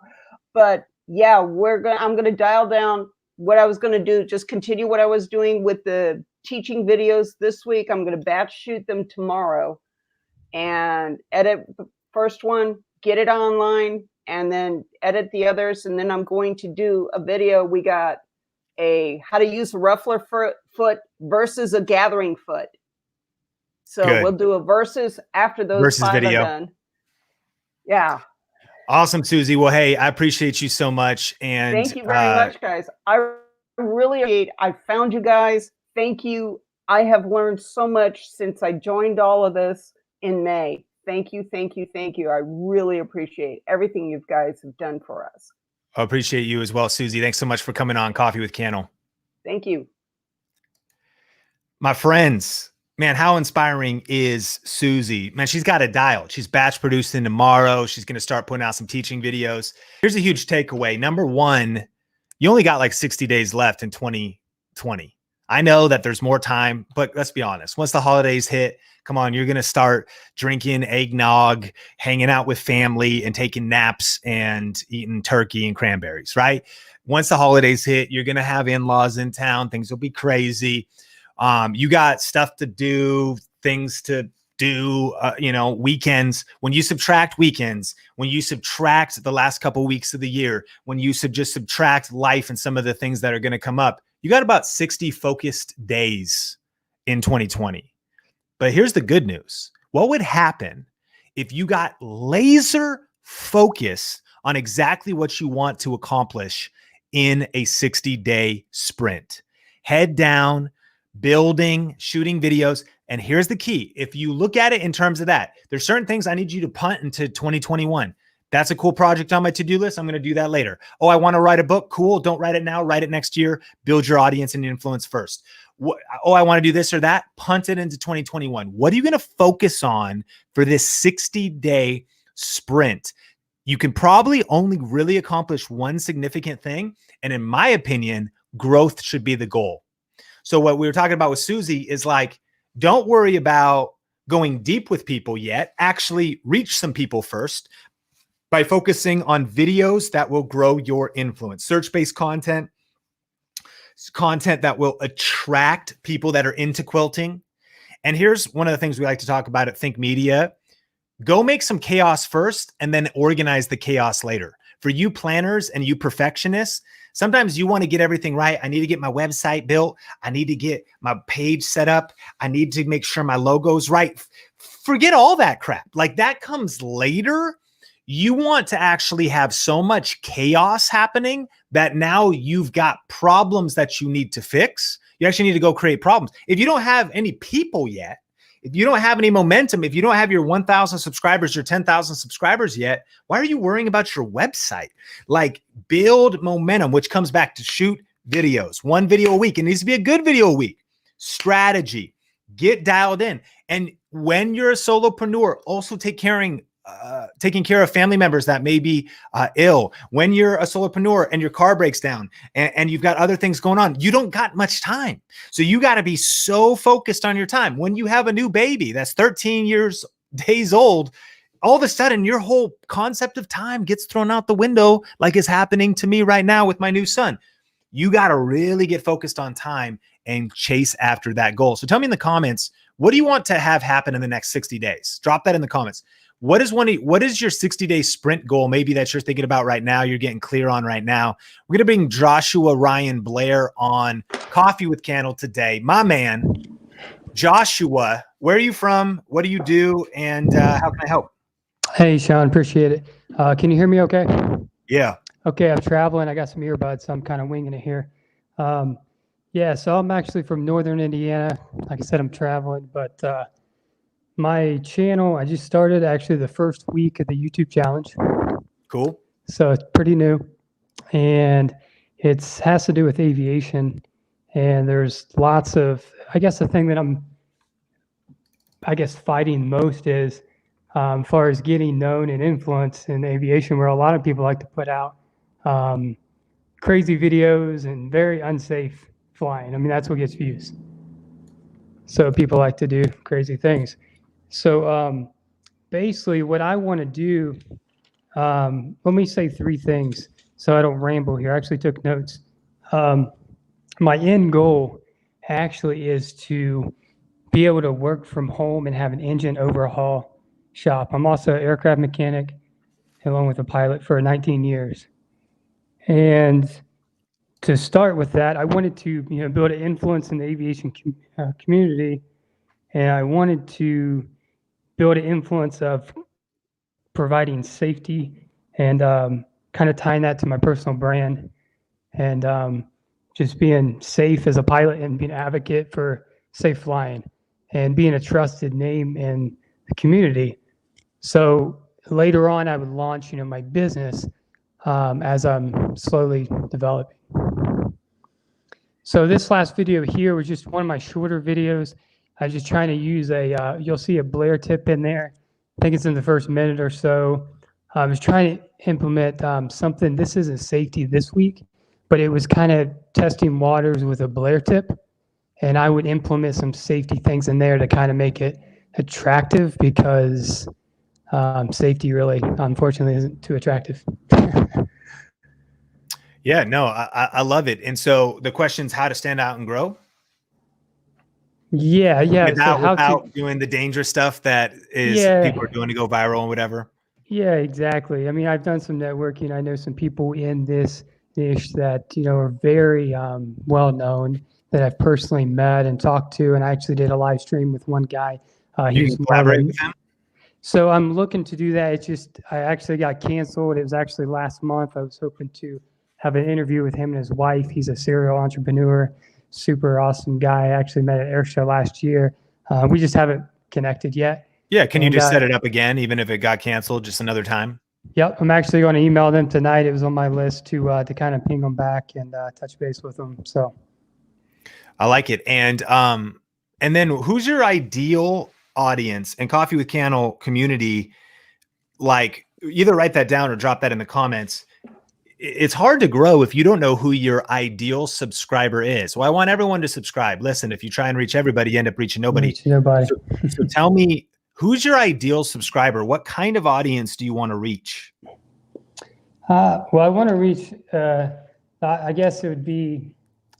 But yeah, I'm gonna dial down what I was gonna do, just continue what I was doing with the teaching videos this week. I'm gonna batch shoot them tomorrow and edit the first one, get it online, and then edit the others. And then I'm going to do a video. We got how to use a ruffler foot versus a gathering foot. So Good. we'll do a versus after those versus 5 video. are done. Yeah. Awesome, Susie. Well, hey, I appreciate you so much. And thank you very much, guys. I found you guys. Thank you. I have learned so much since I joined all of this in May. Thank you, thank you, thank you. I really appreciate everything you guys have done for us. I appreciate you as well, Susie. Thanks so much for coming on Coffee with Cannell. Thank you. My friends, man, how inspiring is Susie? Man, she's got it dialed. She's batch producing tomorrow. She's going to start putting out some teaching videos. Here's a huge takeaway. Number one, you only got like 60 days left in 2020. I know that there's more time, but let's be honest. Once the holidays hit, come on, you're going to start drinking eggnog, hanging out with family, and taking naps and eating turkey and cranberries, right? Once the holidays hit, you're going to have in-laws in town. Things will be crazy. You got stuff to do, things to do, weekends. When you subtract weekends, when you subtract the last couple of weeks of the year, when you just subtract life and some of the things that are going to come up, you got about 60 focused days in 2020. But here's the good news. What would happen if you got laser focused on exactly what you want to accomplish in a 60-day sprint? Head down, building, shooting videos. And here's the key. If you look at it in terms of that, there's certain things I need you to punt into 2021. That's a cool project on my to-do list. I'm going to do that later. Oh, I want to write a book. Cool. Don't write it now. Write it next year. Build your audience and influence first. Oh, I want to do this or that. Punt it into 2021. What are you going to focus on for this 60-day sprint? You can probably only really accomplish one significant thing. And in my opinion, growth should be the goal. So what we were talking about with Susie is like, don't worry about going deep with people yet. Actually reach some people first by focusing on videos that will grow your influence. Search-based content that will attract people that are into quilting. And here's one of the things we like to talk about at Think Media. Go make some chaos first and then organize the chaos later. For you planners and you perfectionists, sometimes you want to get everything right. I need to get my website built. I need to get my page set up. I need to make sure my logo's right. Forget all that crap. Like that comes later. You want to actually have so much chaos happening that now you've got problems that you need to fix. You actually need to go create problems. If you don't have any people yet, if you don't have any momentum, if you don't have your 1,000 subscribers, your 10,000 subscribers yet, why are you worrying about your website? Like build momentum, which comes back to shoot videos, 1 video a week. It needs to be a good video a week. Strategy, get dialed in. And when you're a solopreneur, also taking care of family members that may be ill. When you're a solopreneur and your car breaks down and you've got other things going on, you don't got much time. So you got to be so focused on your time. When you have a new baby that's 13 days old, all of a sudden your whole concept of time gets thrown out the window, like is happening to me right now with my new son. You got to really get focused on time and chase after that goal. So tell me in the comments, what do you want to have happen in the next 60 days? Drop that in the comments. What is your 60-day sprint goal? Maybe that you're thinking about right now, you're getting clear on right now. We're going to bring Joshua Ryan Blair on Coffee with Cannell today. My man, Joshua, where are you from? What do you do? And how can I help? Hey, Sean, appreciate it. Can you hear me okay? Yeah. Okay, I'm traveling. I got some earbuds, so I'm kind of winging it here. Yeah, so I'm actually from Northern Indiana. Like I said, I'm traveling, but my channel, I just started actually the first week of the YouTube challenge. Cool. So it's pretty new, and it has to do with aviation. And there's lots of, I guess the thing that I'm, fighting most is as far as getting known and influence in aviation, where a lot of people like to put out crazy videos and very unsafe flying. I mean, that's what gets views. So people like to do crazy things. So basically, what I want to do, let me say three things so I don't ramble here. I actually took notes. My end goal actually is to be able to work from home and have an engine overhaul shop. I'm also an aircraft mechanic along with a pilot for 19 years. And to start with that, I wanted to build an influence in the aviation community, and I wanted to build an influence of providing safety and kind of tying that to my personal brand, and just being safe as a pilot and being an advocate for safe flying and being a trusted name in the community. So later on, I would launch my business as I'm slowly developing. So this last video here was just one of my shorter videos. I was just trying to use you'll see a Blair tip in there. I think it's in the first minute or so. I was trying to implement something. This isn't safety this week, but it was kind of testing waters with a Blair tip. And I would implement some safety things in there to kind of make it attractive, because safety really, unfortunately, isn't too attractive. Yeah, no, I love it. And so the question's how to stand out and grow Yeah. without doing the dangerous stuff that is people are doing to go viral and whatever. Yeah, exactly. I mean, I've done some networking. I know some people in this niche that are very well known, that I've personally met and talked to. And I actually did a live stream with one guy. You can collaborate with him. So I'm looking to do that. It's just I actually got canceled. It was actually last month. I was hoping to have an interview with him and his wife. He's a serial entrepreneur, super awesome guy. I actually met at Air Show last year. We just haven't connected yet. Yeah, can you just set it up again, even if it got canceled, just another time? Yep, I'm actually going to email them tonight. It was on my list to kind of ping them back and touch base with them. So I like it. And then who's your ideal audience and Coffee with Cannell community? Like, either write that down or drop that in the comments. It's hard to grow if you don't know who your ideal subscriber is. Well, I want everyone to subscribe. Listen, if you try and reach everybody, you end up reaching nobody. So tell me, who's your ideal subscriber? What kind of audience do you want to reach? Well, I want to reach, I guess it would be,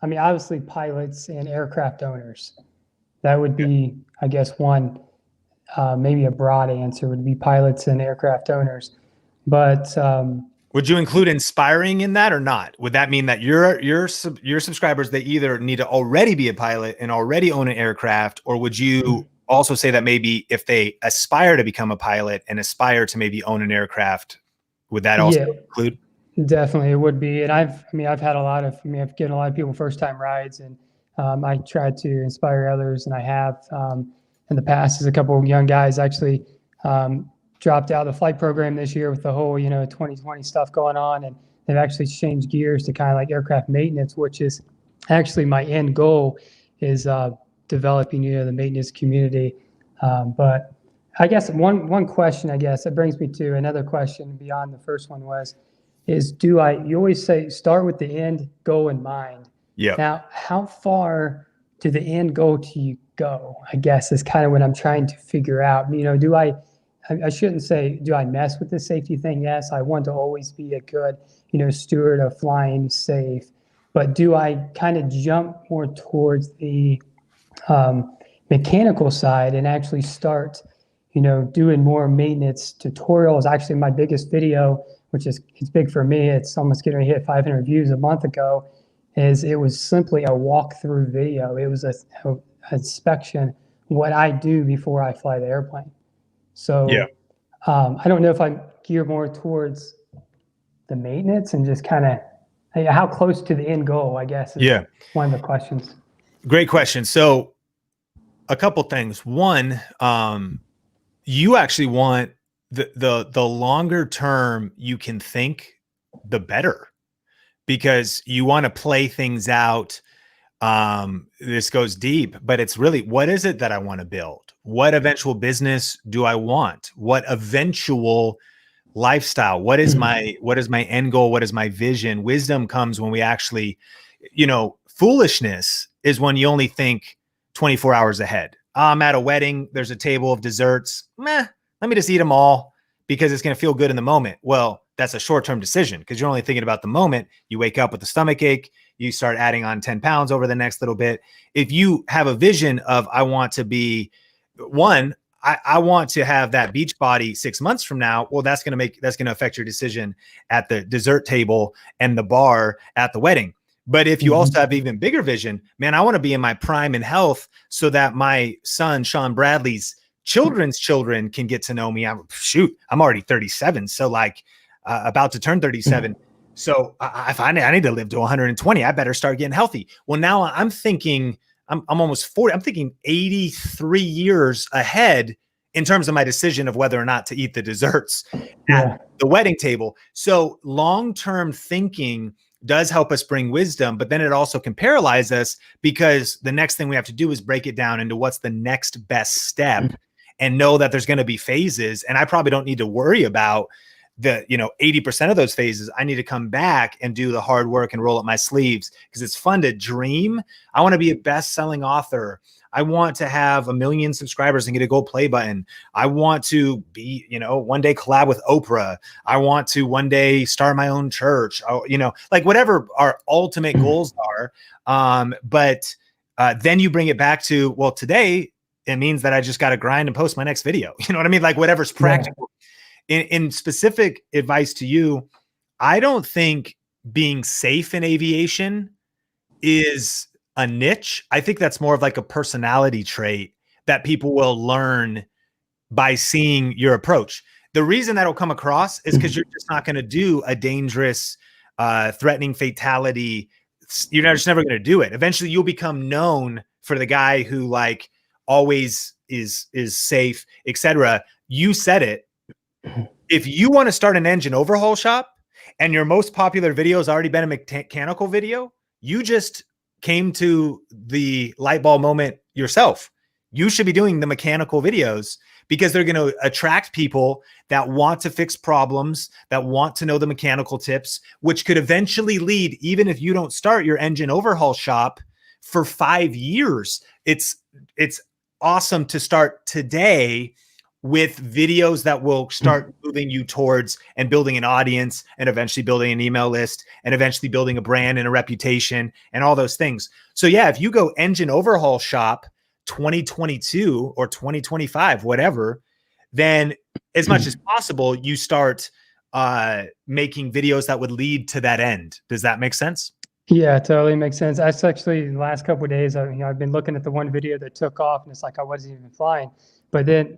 I mean, obviously pilots and aircraft owners. That would be, I guess, one, maybe a broad answer would be pilots and aircraft owners. But would you include inspiring in that or not? Would that mean that your subscribers, they either need to already be a pilot and already own an aircraft, or would you also say that maybe if they aspire to become a pilot and aspire to maybe own an aircraft, would that also include? Definitely, it would be. And I've had a lot of, I've given a lot of people first-time rides, and I try to inspire others, and I have in the past. As a couple of young guys actually dropped out of the flight program this year with the whole 2020 stuff going on, and they've actually changed gears to kind of like aircraft maintenance, which is actually my end goal, is developing the maintenance community. But I guess one question, I guess, that brings me to another question beyond the first one you always say start with the end goal in mind. Yeah. Now, how far to the end goal do you go? I guess is kind of what I'm trying to figure out. I shouldn't say, do I mess with the safety thing? Yes, I want to always be a good, steward of flying safe. But do I kind of jump more towards the mechanical side and actually start, doing more maintenance tutorials? Actually, my biggest video, which it's big for me, it's almost getting ready to hit 500 views a month ago, it was simply a walkthrough video. It was a inspection, what I do before I fly the airplane. So I don't know if I gear more towards the maintenance and just kind of how close to the end goal, I guess, is one of the questions. Great question. So a couple things. One, you actually want the longer term you can think, the better, because you want to play things out. This goes deep, but it's really, what is it that I want to build? What eventual business do I want? What eventual lifestyle? What is my end goal? What is my vision? Wisdom comes when we actually, foolishness is when you only think 24 hours ahead. I'm at a wedding, there's a table of desserts. Let me just eat them all because it's going to feel good in the moment. Well, that's a short-term decision because you're only thinking about the moment. You wake up with a stomach ache, you start adding on 10 pounds over the next little bit. If you have a vision of, I want to be I want to have that beach body 6 months from now. Well, that's going to affect your decision at the dessert table and the bar at the wedding. But if you also have even bigger vision, man, I want to be in my prime in health so that my son, Sean Bradley's children's children can get to know me. I'm already 37. So about to turn 37. So if I need to live to 120, I better start getting healthy. Well, now I'm thinking, I'm almost 40. I'm thinking 83 years ahead in terms of my decision of whether or not to eat the desserts at the wedding table. So long-term thinking does help us bring wisdom, but then it also can paralyze us because the next thing we have to do is break it down into what's the next best step and know that there's going to be phases. And I probably don't need to worry about the 80% of those phases. I need to come back and do the hard work and roll up my sleeves because it's fun to dream. I want to be a best-selling author. I want to have 1 million subscribers and get a gold play button. I want to be, one day collab with Oprah. I want to one day start my own church, whatever our ultimate goals are. But then you bring it back to, well, today it means that I just got to grind and post my next video. You know what I mean? Like whatever's practical. In specific advice to you, I don't think being safe in aviation is a niche. I think that's more of like a personality trait that people will learn by seeing your approach. The reason that'll come across is because you're just not going to do a dangerous, threatening fatality. You're just never going to do it. Eventually you'll become known for the guy who always is safe, etc. You said it. If you want to start an engine overhaul shop and your most popular video has already been a mechanical video, you just came to the light bulb moment yourself. You should be doing the mechanical videos because they're going to attract people that want to fix problems, that want to know the mechanical tips, which could eventually lead, even if you don't start your engine overhaul shop for 5 years. It's awesome to start today with videos that will start moving you towards and building an audience and eventually building an email list and eventually building a brand and a reputation and all those things. So yeah, if you go engine overhaul shop 2022 or 2025, whatever, then as much as possible, you start making videos that would lead to that end. Does that make sense? Yeah, totally makes sense. That's actually the last couple of days, I've been looking at the one video that took off and it's like I wasn't even flying. But then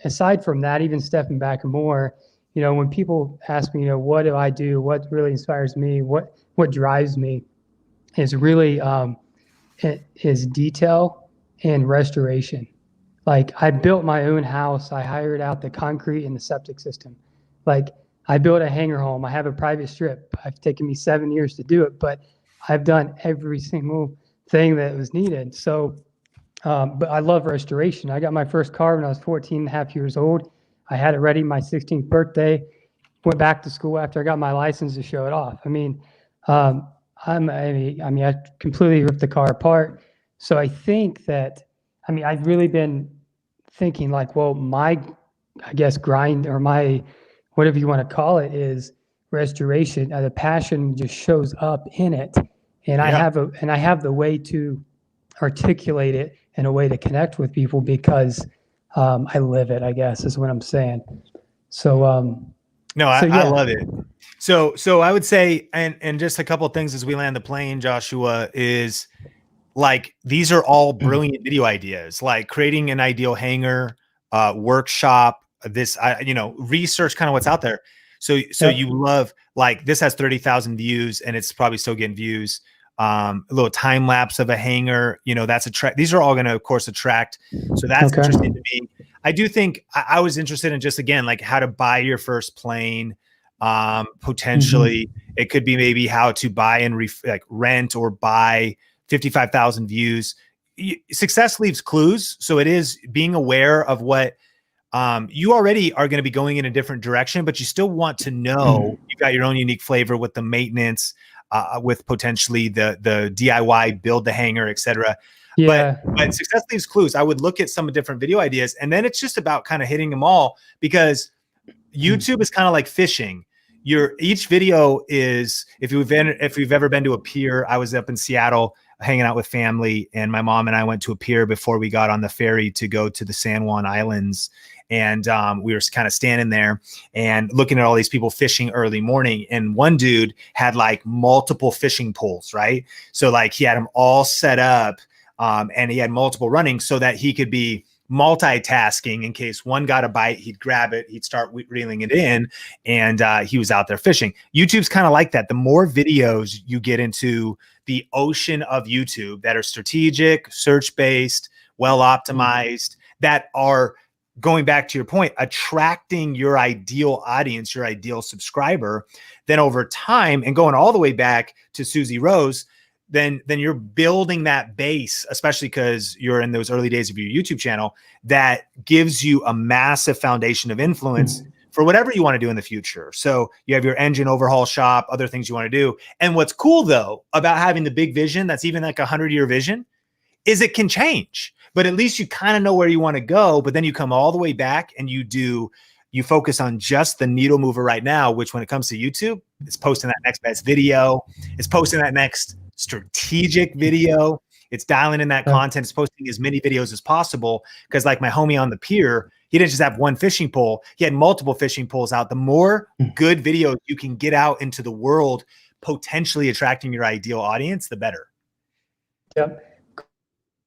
aside from that, even stepping back more, when people ask me, what do I do? What really inspires me? What drives me is really is detail and restoration. Like I built my own house. I hired out the concrete and the septic system. Like I built a hangar home. I have a private strip. It's taken me 7 years to do it, but I've done every single thing that was needed. So but I love restoration. I got my first car when I was 14 and a half years old. I had it ready my 16th birthday, went back to school after I got my license to show it off. I completely ripped the car apart. So I think that, I've really been thinking my grind or my, whatever you want to call it, is restoration. The passion just shows up in it. And I have the way to articulate it in a way to connect with people because I live it, I guess is what I'm saying. So, I love it. So I would say, and just a couple of things as we land the plane, Joshua, is these are all brilliant video ideas, like creating an ideal hangar, workshop, research kind of what's out there. So you love, like, this has 30,000 views and it's probably still getting views. A little time lapse of a hanger, that's these are all going to, of course, attract. So that's interesting to me. I do think I was interested in just, again, like how to buy your first plane. Potentially it could be maybe how to buy and rent or buy 55,000 views. Success leaves clues. So it is being aware of what you already are going to be going in a different direction, but you still want to know you've got your own unique flavor with the maintenance, with potentially the DIY, build the hanger, etc. Yeah. But success leaves clues. I would look at some different video ideas, and then it's just about kind of hitting them all, because YouTube is kind of like fishing. Each video is, if you've ever been to a pier, I was up in Seattle hanging out with family, and my mom and I went to a pier before we got on the ferry to go to the San Juan Islands. And we were kind of standing there and looking at all these people fishing early morning. And one dude had like multiple fishing poles, right? So like he had them all set up, and he had multiple running so that he could be multitasking. In case one got a bite, he'd grab it, he'd start reeling it in, and he was out there fishing. YouTube's kind of like that. The more videos you get into the ocean of YouTube that are strategic, search-based, well-optimized, that are, going back to your point, attracting your ideal audience, your ideal subscriber, then over time, and going all the way back to Susie Rose, then you're building that base, especially because you're in those early days of your YouTube channel, that gives you a massive foundation of influence for whatever you want to do in the future. So you have your engine overhaul shop, other things you want to do. And what's cool though about having the big vision, that's even like 100-year vision, is it can change, but at least you kind of know where you want to go. But then you come all the way back and you focus on just the needle mover right now, which when it comes to YouTube, it's posting that next best video. It's posting that next strategic video. It's dialing in that content. It's posting as many videos as possible. Because like my homie on the pier, he didn't just have one fishing pole. He had multiple fishing poles out. The more good videos you can get out into the world, potentially attracting your ideal audience, the better. Yep.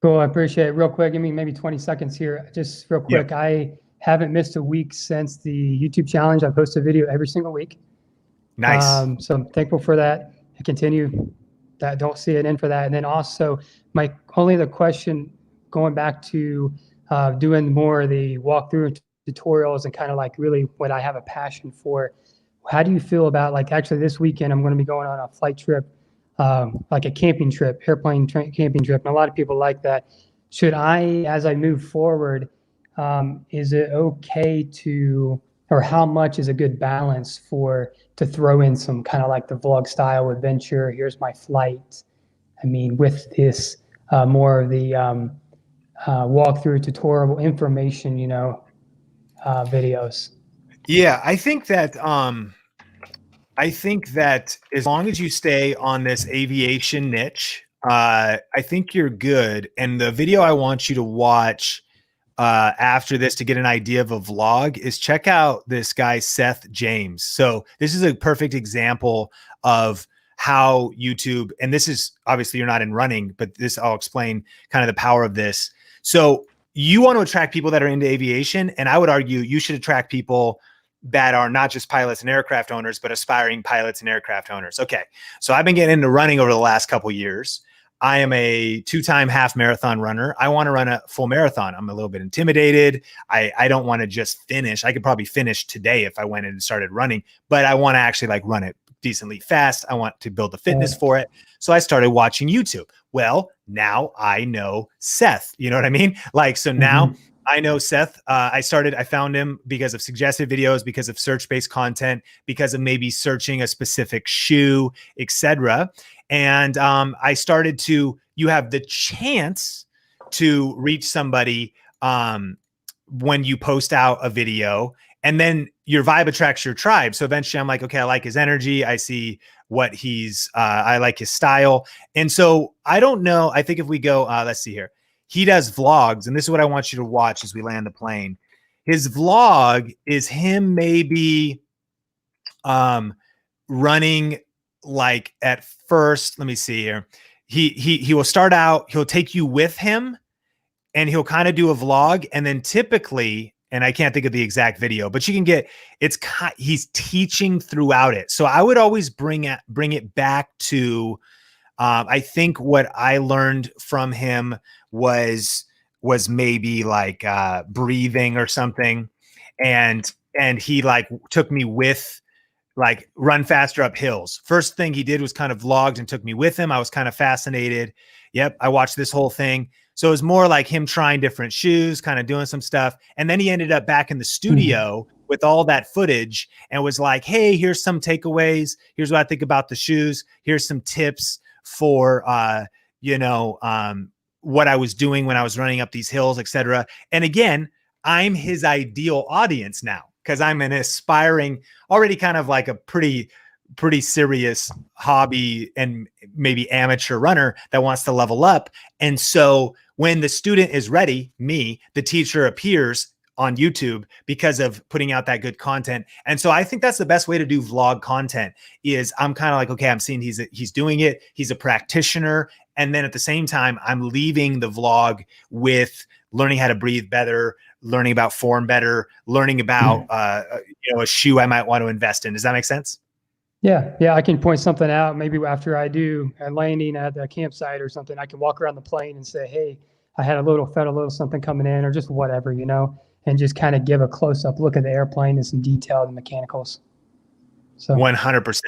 Cool. I appreciate it. Real quick, give me maybe 20 seconds here. Just real quick. Yep. I haven't missed a week since the YouTube challenge. I post a video every single week. Nice. So I'm thankful for that. I continue that. Don't see an end for that. And then also my only other question, going back to doing more of the walkthrough tutorials and kind of like really what I have a passion for. How do you feel about, like, actually this weekend, I'm going to be going on a flight trip, like a camping trip, airplane camping trip. And a lot of people like that. Should I, as I move forward, is it okay to, or how much is a good balance to throw in some kind of like the vlog style adventure? Here's my flight. I mean, with this more of the walkthrough tutorial information, videos. Yeah, I think that as long as you stay on this aviation niche, I think you're good. And the video I want you to watch after this to get an idea of a vlog is check out this guy, Seth James. So this is a perfect example of how YouTube, and this is obviously you're not in running, but this I'll explain kind of the power of this. So you want to attract people that are into aviation, and I would argue you should attract people that are not just pilots and aircraft owners, but aspiring pilots and aircraft owners. Okay. So I've been getting into running over the last couple of years. I am a 2-time half marathon runner. I want to run a full marathon. I'm a little bit intimidated. I don't want to just finish. I could probably finish today if I went in and started running, but I want to actually like run it decently fast. I want to build the fitness for it. So I started watching YouTube. Well, now I know Seth, you know what I mean? Like, so now I know Seth. I found him because of suggested videos, because of search-based content, because of maybe searching a specific shoe, etc. And I started you have the chance to reach somebody when you post out a video, and then your vibe attracts your tribe. So eventually I'm like, okay, I like his energy. I see what I like his style. And so I don't know. I think if we go, let's see here. He does vlogs, and this is what I want you to watch as we land the plane. His vlog is him maybe running, like, at first, let me see here. He will start out, he'll take you with him, and he'll kind of do a vlog. And then typically, and I can't think of the exact video, but you can get, he's teaching throughout it. So I would always bring it back to, I think what I learned from him was maybe like breathing or something. And he like took me with, like, run faster up hills. First thing he did was kind of vlogged and took me with him. I was kind of fascinated. Yep. I watched this whole thing. So it was more like him trying different shoes, kind of doing some stuff. And then he ended up back in the studio with all that footage and was like, hey, here's some takeaways. Here's what I think about the shoes. Here's some tips for, what I was doing when I was running up these hills, etc. And again, I'm his ideal audience now, because I'm an aspiring, already kind of like a pretty serious hobby and maybe amateur runner that wants to level up. And so when the student is ready, me, the teacher, appears on YouTube because of putting out that good content. And so I think that's the best way to do vlog content is I'm kind of like, okay, I'm seeing he's doing it. He's a practitioner. And then at the same time, I'm leaving the vlog with learning how to breathe better, learning about form better, learning about, a shoe I might want to invest in. Does that make sense? Yeah. I can point something out. Maybe after I do a landing at the campsite or something, I can walk around the plane and say, hey, I felt a little something coming in, or just whatever, and just kind of give a close up look at the airplane and some detail in the mechanicals. So 100%.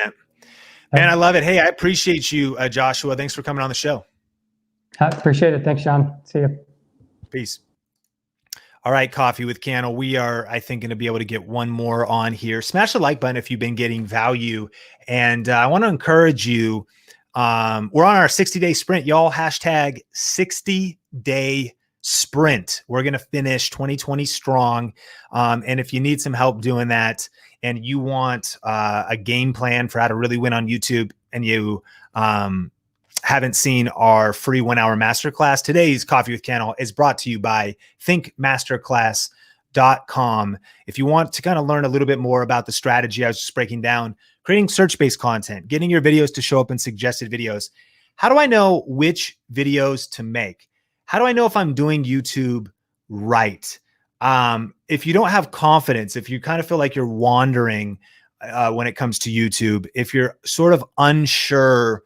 Man, I love it. Hey, I appreciate you, Joshua. Thanks for coming on the show. I appreciate it. Thanks, John. See you. Peace. All right, Coffee with Cannell. We are, I think, going to be able to get one more on here. Smash the like button if you've been getting value. And I want to encourage you. We're on our 60-day sprint, y'all. Hashtag 60-day sprint. We're going to finish 2020 strong. And if you need some help doing that, and you want a game plan for how to really win on YouTube, and you haven't seen our free 1-hour masterclass, today's Coffee with Cannell is brought to you by thinkmasterclass.com. If you want to kind of learn a little bit more about the strategy I was just breaking down, creating search-based content, getting your videos to show up in suggested videos. How do I know which videos to make? How do I know if I'm doing YouTube right? If you don't have confidence, if you kind of feel like you're wandering when it comes to YouTube, if you're sort of unsure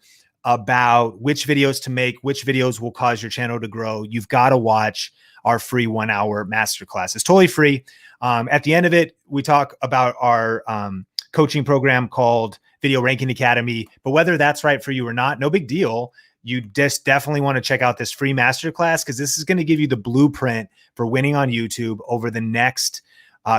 about which videos to make, which videos will cause your channel to grow, you've got to watch our free 1-hour masterclass. It's totally free. At the end of it, we talk about our coaching program called Video Ranking Academy. But whether that's right for you or not, no big deal. You just definitely want to check out this free masterclass, because this is going to give you the blueprint for winning on YouTube over the next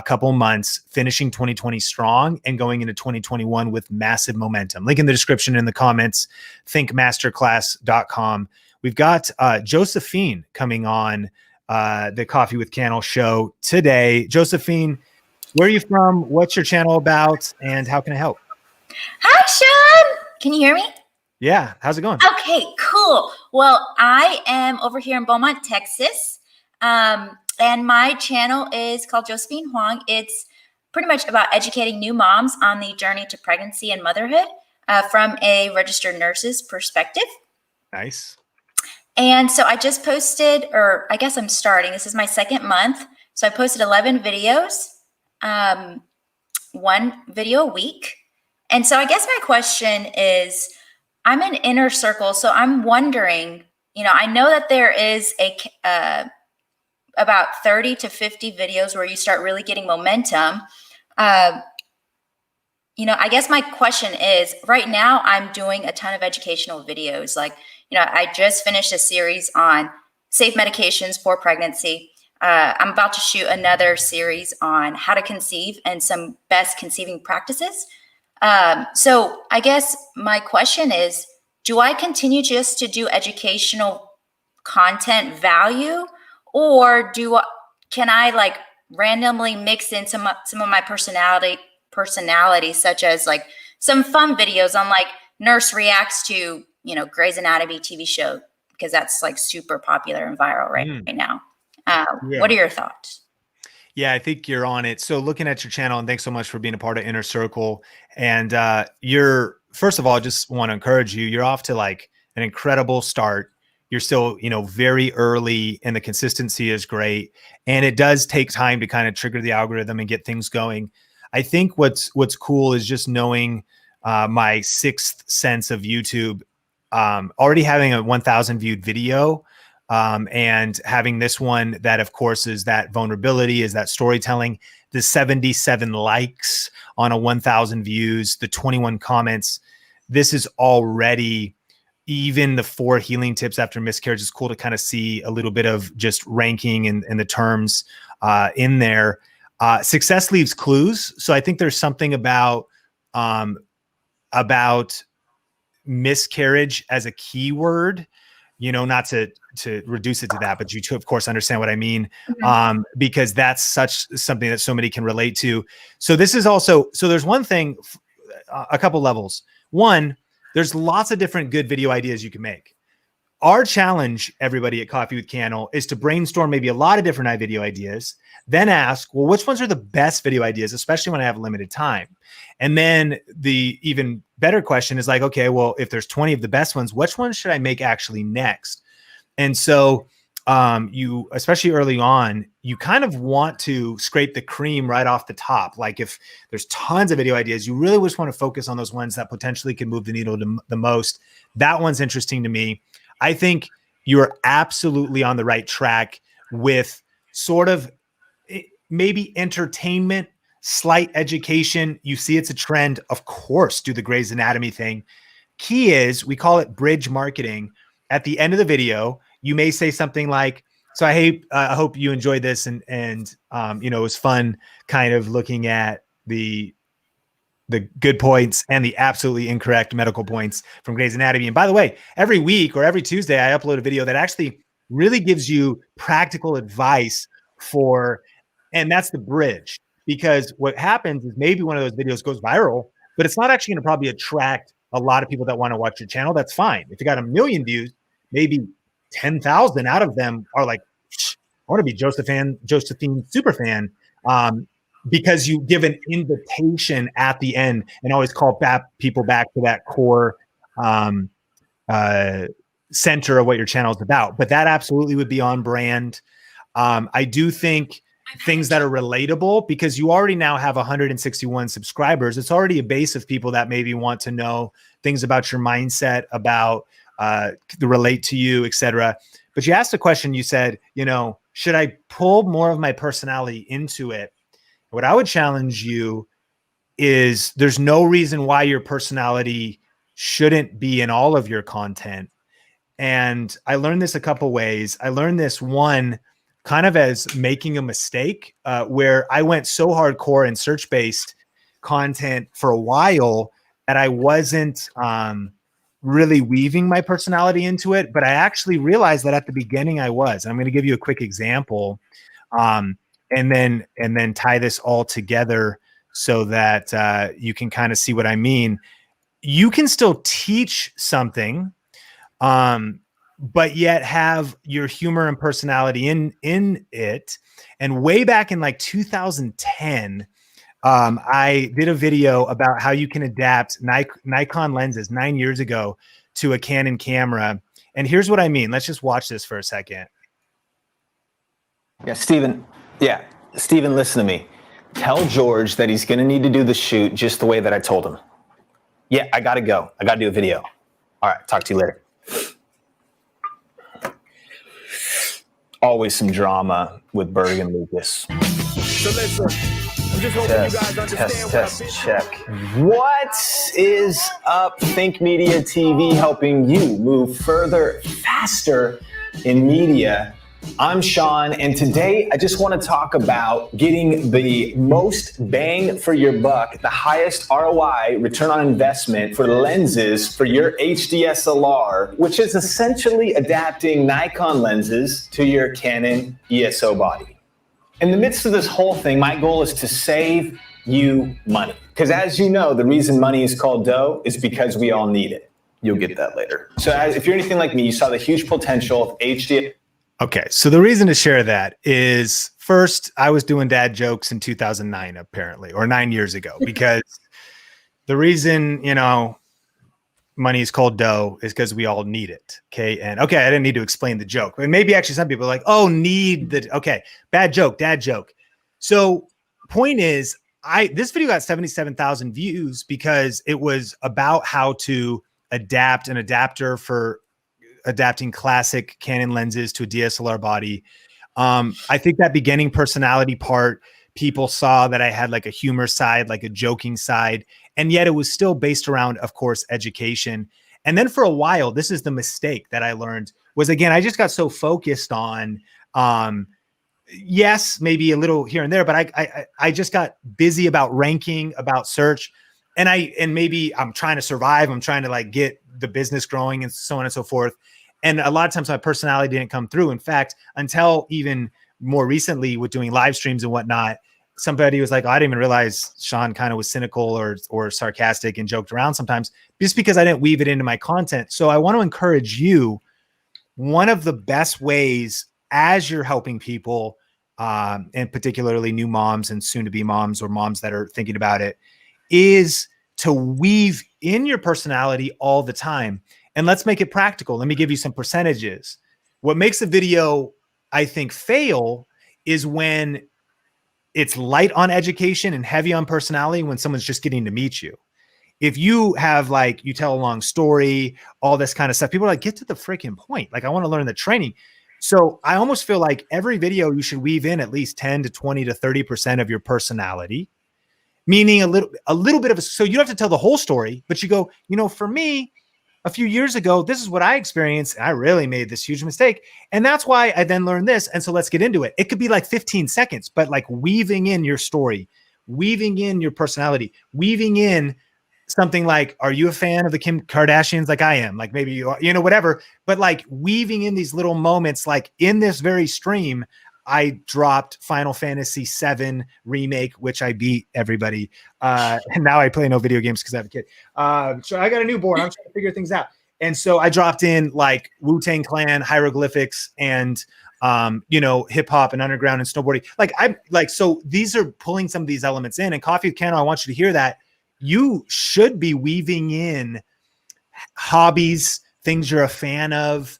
couple months, finishing 2020 strong and going into 2021 with massive momentum. Link in the description, in the comments, thinkmasterclass.com. We've got Josephine coming on the Coffee with Cannell show today. Josephine, where are you from? What's your channel about? And how can I help? Hi, Sean. Can you hear me? Yeah. How's it going? Okay, cool. Well, I am over here in Beaumont, Texas. And my channel is called Josephine Huang. It's pretty much about educating new moms on the journey to pregnancy and motherhood from a registered nurse's perspective. Nice. And so I just posted, or I guess I'm starting. This is my second month. So I posted 11 videos, 1 video a week. And so I guess my question is, I'm in Inner Circle. So I'm wondering, I know that there is about 30 to 50 videos where you start really getting momentum. I guess my question is, right now I'm doing a ton of educational videos. Like, I just finished a series on safe medications for pregnancy. I'm about to shoot another series on how to conceive and some best conceiving practices. So I guess my question is, do I continue just to do educational content value? Or can I like randomly mix in some of my personality, such as like some fun videos on like nurse reacts to, Grey's Anatomy TV show, because that's like super popular and viral right now. What are your thoughts? Yeah, I think you're on it. So looking at your channel, and thanks so much for being a part of Inner Circle. And first of all, I just want to encourage you. You're off to like an incredible start. you're still, very early, and the consistency is great. And it does take time to kind of trigger the algorithm and get things going. I think what's cool is just knowing my sixth sense of YouTube, already having a 1,000 viewed video, and having this one that, of course, is that vulnerability, is that storytelling, the 77 likes on a 1,000 views, the 21 comments. This is already, even the 4 healing tips after miscarriage is cool to kind of see a little bit of just ranking and the terms in there. Success leaves clues. So I think there's something about miscarriage as a keyword, not to reduce it to that, but you too, of course, understand what I mean, because that's something that so many can relate to. So this is also, so there's one thing, a couple levels. One, there's lots of different good video ideas you can make. Our challenge, everybody at Coffee with Cannell, is to brainstorm maybe a lot of different video ideas, then ask, well, which ones are the best video ideas, especially when I have limited time? And then the even better question is like, okay, well, if there's 20 of the best ones, which ones should I make actually next? And so you, especially early on, you kind of want to scrape the cream right off the top. Like if there's tons of video ideas, you really just want to focus on those ones that potentially can move the needle the most. That one's interesting to me. I think you're absolutely on the right track with sort of maybe entertainment, slight education. You see it's a trend. Of course, do the Grey's Anatomy thing. Key is, we call it bridge marketing. At the end of the video, you may say something like, so I hope you enjoyed this, and it was fun kind of looking at the good points and the absolutely incorrect medical points from Grey's Anatomy. And by the way, every week or every Tuesday, I upload a video that actually really gives you practical advice and that's the bridge. Because what happens is maybe one of those videos goes viral, but it's not actually going to probably attract a lot of people that want to watch your channel. That's fine. If you got 1 million views, maybe 10,000 out of them are like, I want to be Josephine super fan, because you give an invitation at the end and always call people back to that core center of what your channel is about. But that absolutely would be on brand. I do think things that are relatable, because you already now have 161 subscribers. It's already a base of people that maybe want to know things about your mindset, about relate to you, etc. But you asked a question, you said, should I pull more of my personality into it? What I would challenge you is there's no reason why your personality shouldn't be in all of your content. And I learned this a couple ways. I learned this one kind of as making a mistake, where I went so hardcore in search-based content for a while that I wasn't really weaving my personality into it. But I actually realized that at the beginning I was. And I'm going to give you a quick example, and then tie this all together so that you can kind of see what I mean. You can still teach something, but yet have your humor and personality in it. And way back in like 2010, I did a video about how you can adapt Nikon lenses 9 years ago to a Canon camera. And here's what I mean. Let's just watch this for a second. Yeah, Steven, listen to me. Tell George that he's going to need to do the shoot just the way that I told him. Yeah, I got to go. I got to do a video. All right, talk to you later. Always some drama with Berg and Lucas. So listen, I'm just hoping you guys understand Test, check. What is up, Think Media TV, helping you move further, faster in media? I'm Sean, and today I just want to talk about getting the most bang for your buck, the highest ROI, return on investment for lenses for your HDSLR, which is essentially adapting Nikon lenses to your Canon ESO body. In the midst of this whole thing, my goal is to save you money. Because as you know, the reason money is called dough is because we all need it. You'll get that later. So if you're anything like me, you saw the huge potential of HD. Okay, so the reason to share that is, first, I was doing dad jokes in 2009, apparently, or 9 years ago, because the reason, money is called dough is because we all need it. Okay. And okay, I didn't need to explain the joke, but maybe actually some people are like, oh, need the, okay, bad joke, dad joke. So point is, this video got 77,000 views because it was about how to adapt an adapter for adapting classic Canon lenses to a DSLR body. I think that beginning personality part, people saw that I had like a humor side, like a joking side, and yet it was still based around, of course, education. And then for a while, this is the mistake that I learned was, again, I just got so focused on, yes, maybe a little here and there, but I just got busy about ranking, about search. And maybe I'm trying to survive. I'm trying to like get the business growing and so on and so forth. And a lot of times my personality didn't come through. In fact, until even more recently with doing live streams and whatnot, somebody was like, oh, I didn't even realize Sean kind of was cynical or sarcastic and joked around sometimes, just because I didn't weave it into my content. So I want to encourage you, one of the best ways as you're helping people, and particularly new moms and soon to be moms or moms that are thinking about it, is to weave in your personality all the time. And let's make it practical. Let me give you some percentages. What makes a video, I think, fail is when it's light on education and heavy on personality when someone's just getting to meet you. If you have like, you tell a long story, all this kind of stuff, people are like, get to the freaking point. Like, I want to learn the training. So I almost feel like every video you should weave in at least 10 to 20 to 30% of your personality, meaning a little bit of so you don't have to tell the whole story, but you go, for me, a few years ago, this is what I experienced. I really made this huge mistake. And that's why I then learned this. And so let's get into it. It could be like 15 seconds, but like weaving in your story, weaving in your personality, weaving in something like, are you a fan of the Kim Kardashians? Like I am, like maybe you are, whatever, but like weaving in these little moments, like in this very stream, I dropped Final Fantasy VII Remake, which I beat everybody. And now I play no video games because I have a kid. So I got a newborn. I'm trying to figure things out. And so I dropped in like Wu-Tang Clan, hieroglyphics, and hip hop and underground and snowboarding. So these are pulling some of these elements in. And Coffee with Cannell, I want you to hear that. You should be weaving in hobbies, things you're a fan of,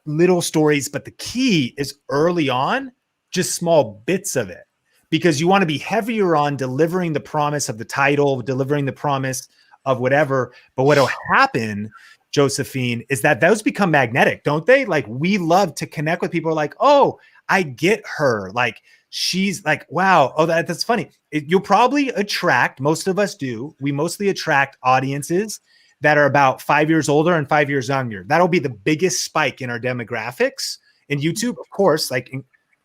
little stories, but the key is early on, just small bits of it, because you want to be heavier on delivering the promise of the title, delivering the promise of whatever. But what'll happen, Josephine, is that those become magnetic, don't they? Like, we love to connect with people like, oh, I get her. Like, she's like, wow, oh, that's funny. You'll probably attract, most of us do, we mostly attract audiences that are about 5 years older and 5 years younger. That'll be the biggest spike in our demographics. In YouTube, of course, like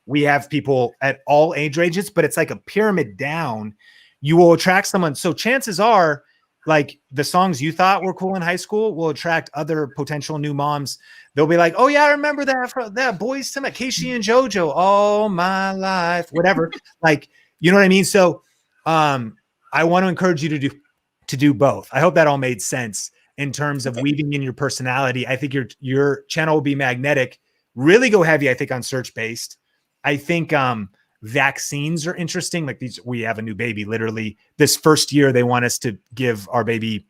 we have people at all age ranges, but it's like a pyramid down. You will attract someone. So chances are, like, the songs you thought were cool in high school will attract other potential new moms. They'll be like, oh yeah, I remember that Boys to Men, Casey and JoJo, all my life, whatever. Like, you know what I mean? So I want to encourage you to do both. I hope that all made sense in terms of weaving in your personality. I think your channel will be magnetic. Really go heavy, I think, on search-based. I think vaccines are interesting. Like we have a new baby. Literally this first year, they want us to give our baby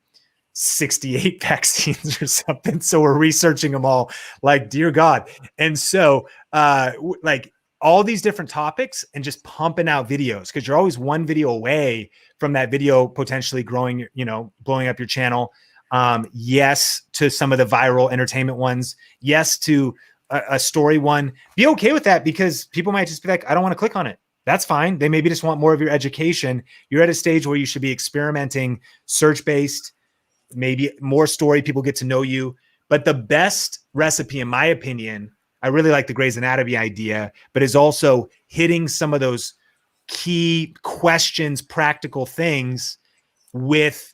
68 vaccines or something. So we're researching them all, like, dear God. And so like all these different topics and just pumping out videos, because you're always one video away from that video potentially growing, blowing up your channel. Yes to some of the viral entertainment ones. Yes to a story one. Be okay with that, because people might just be like, I don't want to click on it. That's fine. They maybe just want more of your education. You're at a stage where you should be experimenting, search-based, maybe more story. People get to know you. But the best recipe, in my opinion, I really like the Grey's Anatomy idea, but is also hitting some of those key questions, practical things with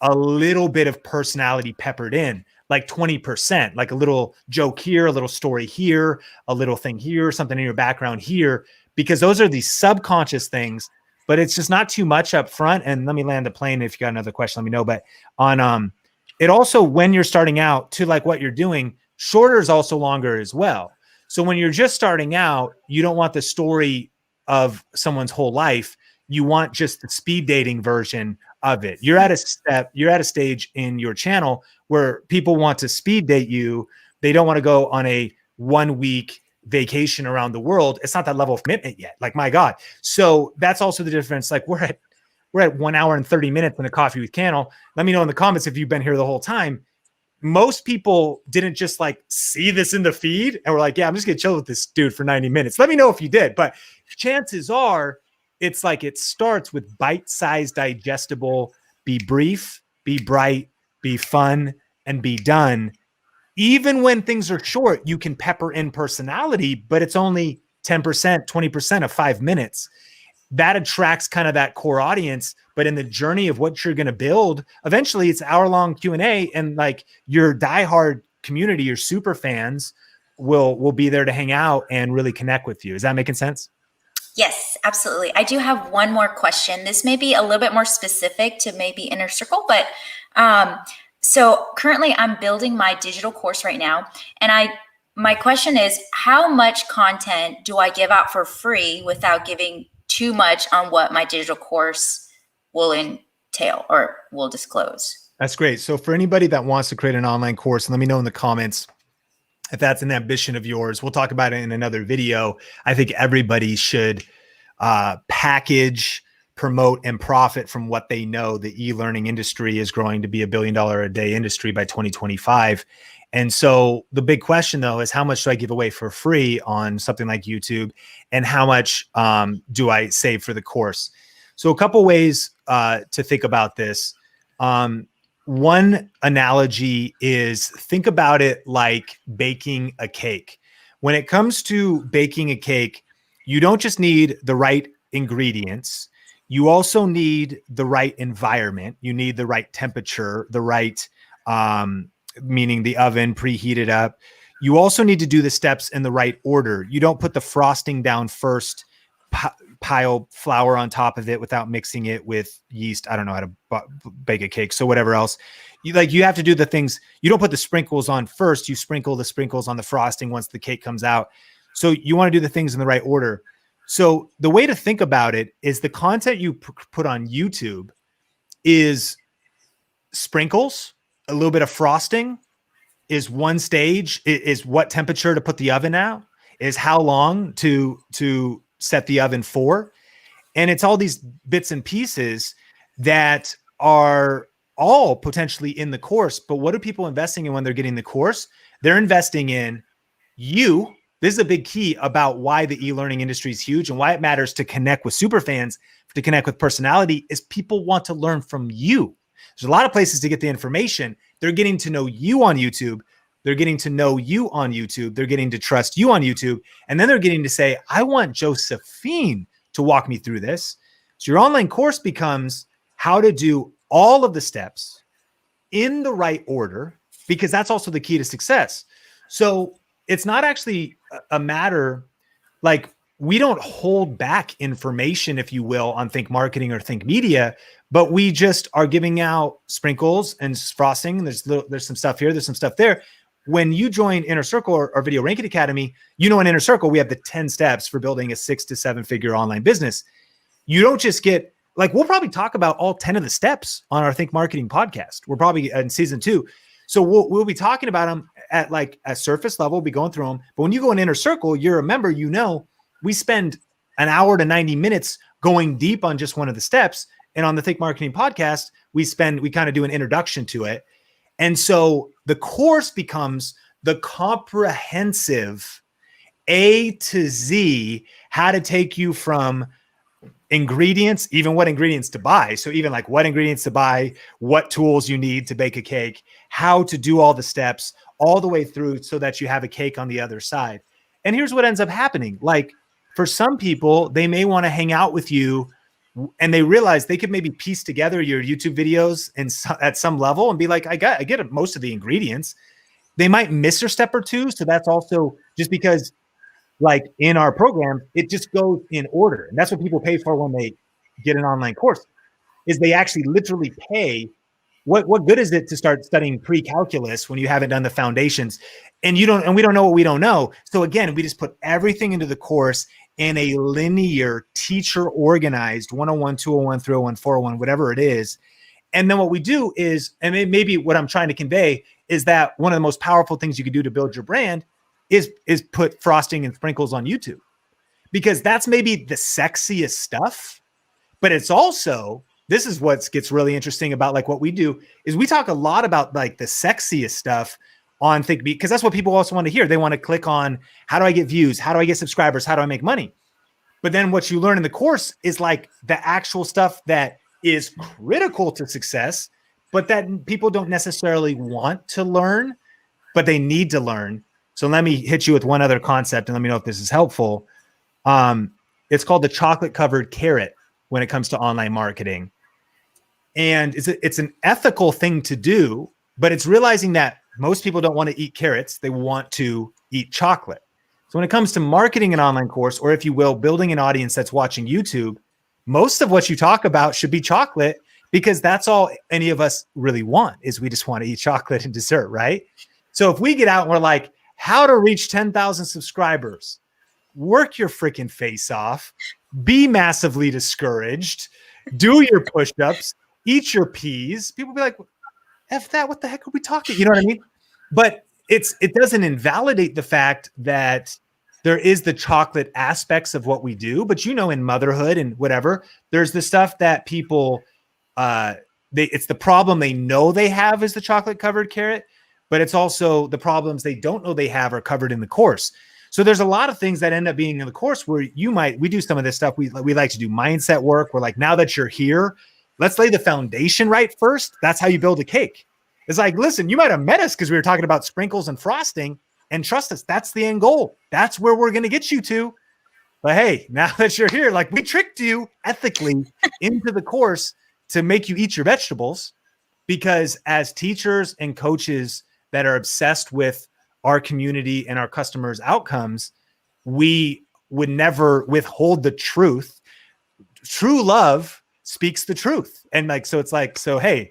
a little bit of personality peppered in, like 20%, like a little joke here, a little story here, a little thing here, something in your background here, because those are these subconscious things, but it's just not too much up front. And let me land the plane. If you got another question, let me know. But on it also, when you're starting out, to like what you're doing, shorter is also longer as well. So when you're just starting out, you don't want the story of someone's whole life. you want just the speed dating version of it. You're at a stage in your channel where people want to speed date you. They don't want to go on a 1 week vacation around the world. It's not that level of commitment yet. Like, my God. So that's also the difference. Like, we're at 1 hour and 30 minutes in a coffee with Cannell. Let me know in the comments if you've been here the whole time. Most people didn't just like see this in the feed and were like, yeah, I'm just gonna chill with this dude for 90 minutes. Let me know if you did. But chances are it's like it starts with bite-sized, digestible, be brief, be bright, be fun, and be done. Even when things are short, you can pepper in personality, but it's only 10%, 20% of 5 minutes. That attracts kind of that core audience. But in the journey of what you're going to build, eventually it's hour-long Q&A, and like your diehard community, your super fans will be there to hang out and really connect with you. Is that making sense? Yes, absolutely. I do have one more question. This may be a little bit more specific to maybe Inner Circle, but so currently I'm building my digital course right now. And my question is, how much content do I give out for free without giving too much on what my digital course will entail or will disclose? That's great. So for anybody that wants to create an online course, let me know in the comments if that's an ambition of yours. We'll talk about it in another video. I think everybody should package, promote, and profit from what they know. The e-learning industry is growing to be $1 billion a day industry by 2025. And so the big question, though, is how much do I give away for free on something like YouTube, and how much do I save for the course? So a couple ways to think about this. One analogy is, think about it like baking a cake. When it comes to baking a cake, you don't just need the right ingredients. You also need the right environment. You need the right temperature, the right, meaning the oven preheated up. You also need to do the steps in the right order. You don't put the frosting down first, pile flour on top of it without mixing it with yeast. I don't know how to bake a cake. So whatever else, you have to do the things. You don't put the sprinkles on first. You sprinkle the sprinkles on the frosting once the cake comes out. So you want to do the things in the right order. So the way to think about it is the content you put on YouTube is sprinkles, a little bit of frosting, is one stage, is what temperature to put the oven out, is how long to set the oven for. And it's all these bits and pieces that are all potentially in the course. But what are people investing in when they're getting the course? They're investing in you. This is a big key about why the e-learning industry is huge and why it matters to connect with super fans, to connect with personality, is people want to learn from you. There's a lot of places to get the information. They're getting to know you on YouTube. They're getting to know you on YouTube. They're getting to trust you on YouTube. And then they're getting to say, I want Josephine to walk me through this. So your online course becomes how to do all of the steps in the right order, because that's also the key to success. So it's not actually a matter, like, we don't hold back information, if you will, on Think Marketing or Think Media, but we just are giving out sprinkles and frosting. There's some stuff here, there's some stuff there. When you join Inner Circle or Video Ranking Academy, in Inner Circle, we have the 10 steps for building a 6 to 7 figure online business. You don't just get, like, we'll probably talk about all 10 of the steps on our Think Marketing podcast. We're probably in season 2. So we'll be talking about them at like a surface level, we'll be going through them. But when you go in Inner Circle, you're a member, we spend an hour to 90 minutes going deep on just one of the steps. And on the Think Marketing podcast, we kind of do an introduction to it. And so the course becomes the comprehensive A to Z, how to take you from ingredients, even what ingredients to buy. So even like what ingredients to buy, what tools you need to bake a cake, how to do all the steps all the way through so that you have a cake on the other side. And here's what ends up happening. Like, for some people, they may want to hang out with you and they realize they could maybe piece together your YouTube videos and at some level and be like, I get most of the ingredients. They might miss a step or two. So that's also just because, like, in our program, it just goes in order. And that's what people pay for when they get an online course, is they actually literally pay. What good is it to start studying pre-calculus when you haven't done the foundations and we don't know what we don't know? So again, we just put everything into the course in a linear, teacher organized 101, 201, 301, 401, whatever it is. And then what we do is, and maybe what I'm trying to convey is that one of the most powerful things you can do to build your brand is put frosting and sprinkles on YouTube, because that's maybe the sexiest stuff, but it's also, this is what gets really interesting about like what we do is we talk a lot about like the sexiest stuff on ThinkMedia, because that's what people also want to hear. They want to click on, how do I get views? How do I get subscribers? How do I make money? But then what you learn in the course is like the actual stuff that is critical to success, but that people don't necessarily want to learn, but they need to learn. So let me hit you with one other concept and let me know if this is helpful. It's called the chocolate covered carrot when it comes to online marketing. And it's an ethical thing to do, but it's realizing that most people don't want to eat carrots. They want to eat chocolate. So when it comes to marketing an online course, or if you will, building an audience that's watching YouTube, most of what you talk about should be chocolate, because that's all any of us really want, is we just want to eat chocolate and dessert, right? So if we get out and we're like, how to reach 10,000 subscribers, work your freaking face off, be massively discouraged, do your push-ups, eat your peas, people be like, F that, what the heck are we talking? You know what I mean? But it doesn't invalidate the fact that there is the chocolate aspects of what we do, but you know, in motherhood and whatever, there's the stuff that people, it's the problem they know they have is the chocolate covered carrot, but it's also the problems they don't know they have are covered in the course. So there's a lot of things that end up being in the course where we do some of this stuff. We like to do mindset work. We're like, now that you're here, let's lay the foundation right first. That's how you build a cake. It's like, listen, you might have met us because we were talking about sprinkles and frosting, and trust us, that's the end goal. That's where we're going to get you to. But hey, now that you're here, like we tricked you ethically into the course to make you eat your vegetables, because as teachers and coaches that are obsessed with our community and our customers' outcomes, we would never withhold the truth. True love speaks the truth. And like, so it's like, so, hey,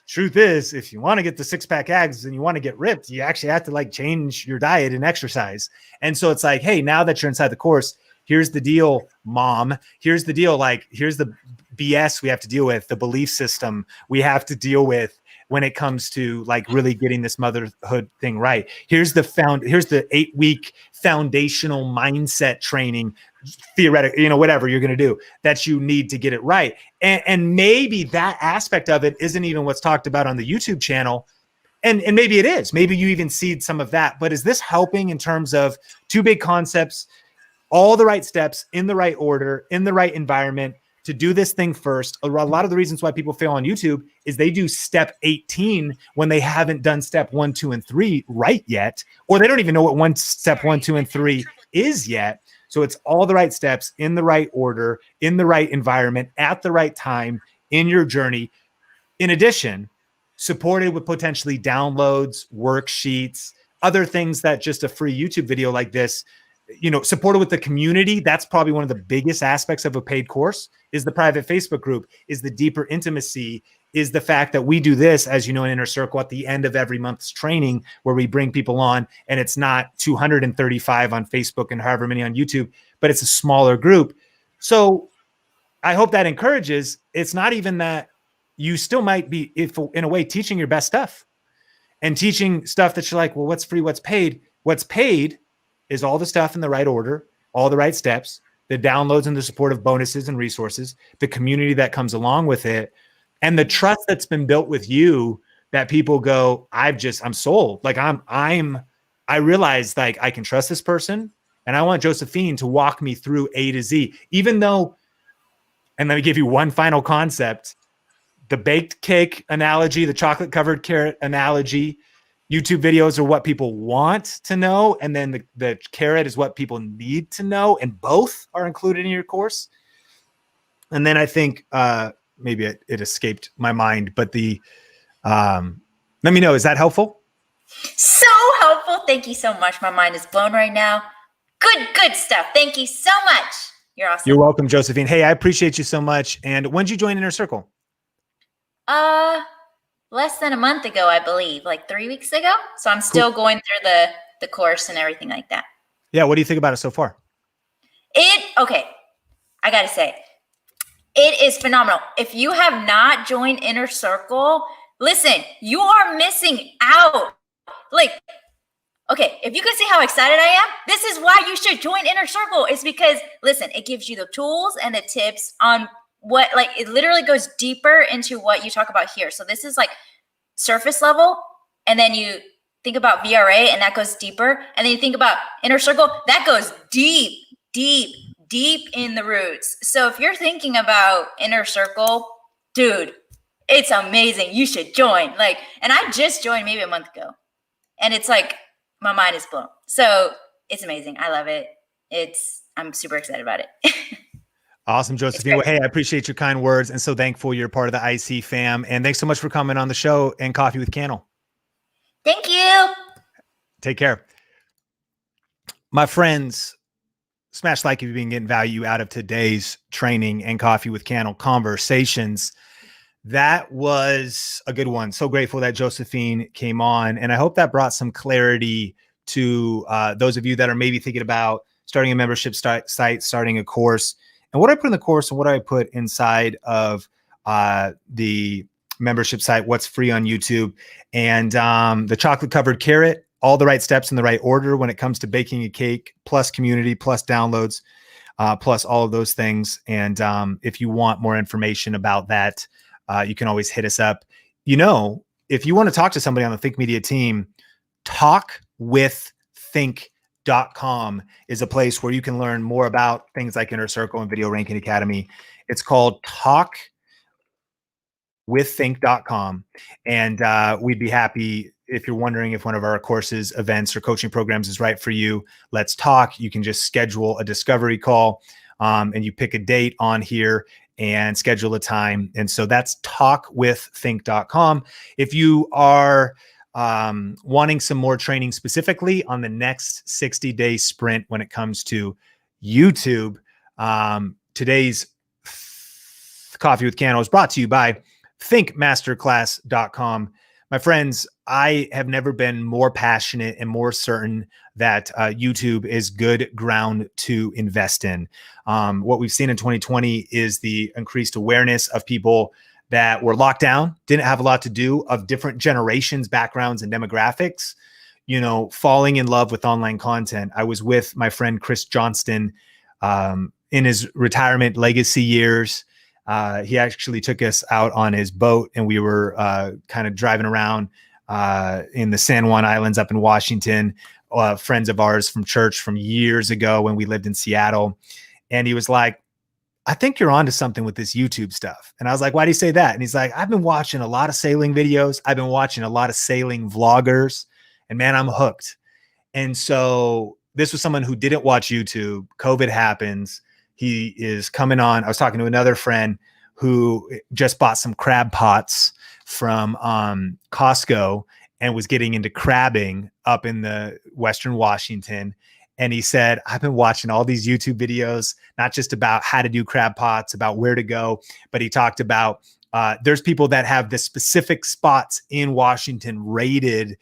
truth is, if you want to get the six-pack abs and you want to get ripped, you actually have to like change your diet and exercise. And so it's like, hey, now that you're inside the course, here's the deal, mom. Here's the deal. Like, here's the BS we have to deal with, the belief system we have to deal with when it comes to like really getting this motherhood thing right. Here's the 8-week foundational mindset training, theoretic, you know, whatever you're going to do that you need to get it right. And maybe that aspect of it isn't even what's talked about on the YouTube channel. And maybe it is, maybe you even seed some of that, but is this helping in terms of two big concepts, all the right steps in the right order, in the right environment, to do this thing first? A lot of the reasons why people fail on YouTube is they do step 18 when they haven't done step 1, 2, and 3 right yet, or they don't even know what step 1, 2, and 3 is yet. So it's all the right steps in the right order, in the right environment, at the right time in your journey. In addition, supported with potentially downloads, worksheets, other things that just a free YouTube video like this, you know, supported with the community. That's probably one of the biggest aspects of a paid course, is the private Facebook group, is the deeper intimacy, is the fact that we do this, as you know, in Inner Circle at the end of every month's training, where we bring people on, and it's not 235 on Facebook and however many on YouTube, but it's a smaller group. So I hope that encourages, it's not even that you still might be, if in a way, teaching your best stuff and teaching stuff that you're like, well, what's free, what's paid? What's paid is all the stuff in the right order, all the right steps, the downloads and the supportive bonuses and resources, the community that comes along with it, and the trust that's been built with you, that people go, I'm sold. Like I realize like I can trust this person, and I want Josephine to walk me through A to Z, even though, and let me give you one final concept, the baked cake analogy, the chocolate covered carrot analogy, YouTube videos are what people want to know, and then the carrot is what people need to know, and both are included in your course. And then I think maybe it escaped my mind, but let me know, is that helpful? So helpful. Thank you so much. My mind is blown right now. Good stuff. Thank you so much. You're awesome. You're welcome, Josephine. Hey, I appreciate you so much. And when did you join Inner Circle? Less than a month ago, I believe, like 3 weeks ago. So I'm still going through the course and everything like that. Yeah. What do you think about it so far? Okay, I gotta say, it is phenomenal. If you have not joined Inner Circle, listen, you are missing out. Like, okay, if you can see how excited I am, this is why you should join Inner Circle. It's because, listen, it gives you the tools and the tips on what, like, it literally goes deeper into what you talk about here. So this is like surface level, and then you think about VRA, and that goes deeper. And then you think about Inner Circle, that goes deep, deep, deep in the roots. So if you're thinking about Inner Circle, dude, it's amazing. You should join. Like, and I just joined maybe a month ago, and it's like, my mind is blown. So it's amazing. I love it. I'm super excited about it. Awesome, Josephine. Well, hey, I appreciate your kind words, and so thankful you're part of the IC fam. And thanks so much for coming on the show and Coffee with Cannell. Thank you. Take care. My friends, smash like if you've been getting value out of today's training and Coffee with Cannell conversations. That was a good one. So grateful that Josephine came on. And I hope that brought some clarity to those of you that are maybe thinking about starting a membership site, starting a course. And what I put in the course and what I put inside of the membership site, what's free on YouTube, and the chocolate covered carrot, all the right steps in the right order when it comes to baking a cake, plus community, plus downloads, plus all of those things. And if you want more information about that, you can always hit us up. You know, if you want to talk to somebody on the Think Media team, talkwiththink.com is a place where you can learn more about things like Inner Circle and Video Ranking Academy. It's called talkwiththink.com. And we'd be happy if you're wondering if one of our courses, events, or coaching programs is right for you. Let's talk. You can just schedule a discovery call and you pick a date on here and schedule a time. And so that's talkwiththink.com. If you are wanting some more training specifically on the next 60-day sprint when it comes to YouTube, today's Coffee with Cannell is brought to you by thinkmasterclass.com. My friends, I have never been more passionate and more certain that YouTube is good ground to invest in. What we've seen in 2020 is the increased awareness of people that were locked down, didn't have a lot to do, of different generations, backgrounds, and demographics, you know, falling in love with online content. I was with my friend Chris Johnston in his retirement legacy years. He actually took us out on his boat, and we were kind of driving around in the San Juan Islands up in Washington, friends of ours from church from years ago when we lived in Seattle. And he was like, I think you're onto something with this YouTube stuff. And I was like, why do you say that? And he's like, I've been watching a lot of sailing videos. I've been watching a lot of sailing vloggers, and man, I'm hooked. And so this was someone who didn't watch YouTube. COVID happens. He is coming on. I was talking to another friend who just bought some crab pots from Costco and was getting into crabbing up in the Western Washington. And he said, I've been watching all these YouTube videos, not just about how to do crab pots, about where to go, but he talked about there's people that have the specific spots in Washington rated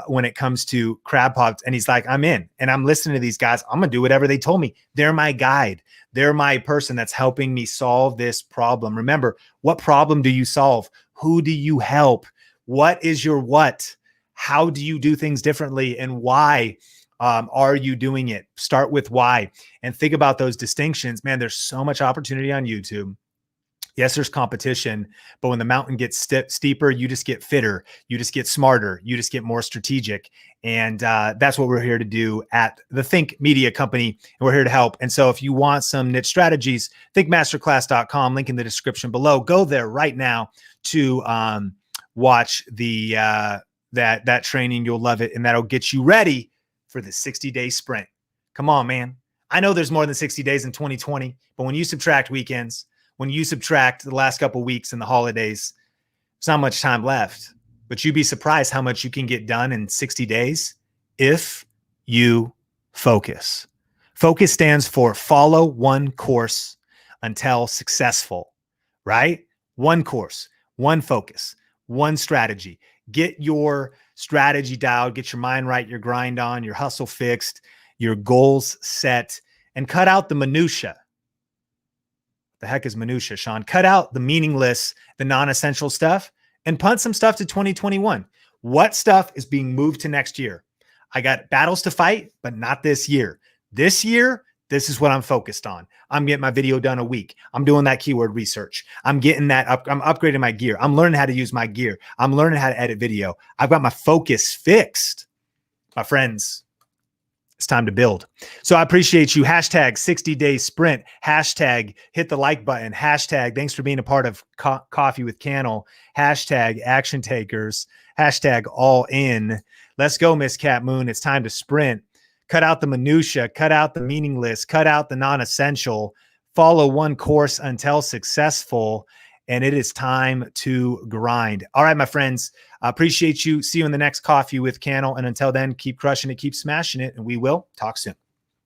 when it comes to crab pots. And he's like, I'm in, and I'm listening to these guys. I'm going to do whatever they told me. They're my guide. They're my person that's helping me solve this problem. Remember, what problem do you solve? Who do you help? What is your what? How do you do things differently? And why are you doing it? Start with why and think about those distinctions. Man, there's so much opportunity on YouTube. Yes, there's competition, but when the mountain gets steeper, you just get fitter, you just get smarter, you just get more strategic. And that's what we're here to do at the Think Media Company. And we're here to help. And so if you want some niche strategies, thinkmasterclass.com, link in the description below. Go there right now to watch the that training. You'll love it. And that'll get you ready for the 60-day sprint. Come on, man. I know there's more than 60 days in 2020, but when you subtract weekends, when you subtract the last couple of weeks and the holidays, there's not much time left. But you'd be surprised how much you can get done in 60 days if you focus. Focus stands for follow one course until successful, right? One course, one focus, one strategy. Get your strategy dialed, get your mind right, your grind on, your hustle fixed, your goals set, and cut out the minutia. The heck is minutia, Sean? Cut out the meaningless, the non-essential stuff, and punt some stuff to 2021. What stuff is being moved to next year? I got battles to fight, but not this year. This year, this is what I'm focused on. I'm getting my video done a week. I'm doing that keyword research. I'm getting that up. I'm upgrading my gear. I'm learning how to use my gear. I'm learning how to edit video. I've got my focus fixed. My friends, it's time to build. So I appreciate you. Hashtag 60-day sprint. Hashtag hit the like button. Hashtag thanks for being a part of Coffee with Cannell. Hashtag action takers. Hashtag all in. Let's go, Miss Cat Moon. It's time to sprint. Cut out the minutia, cut out the meaningless, cut out the non-essential, follow one course until successful, and it is time to grind. All right, my friends, I appreciate you. See you in the next Coffee with Cannell. And until then, keep crushing it, keep smashing it, and we will talk soon.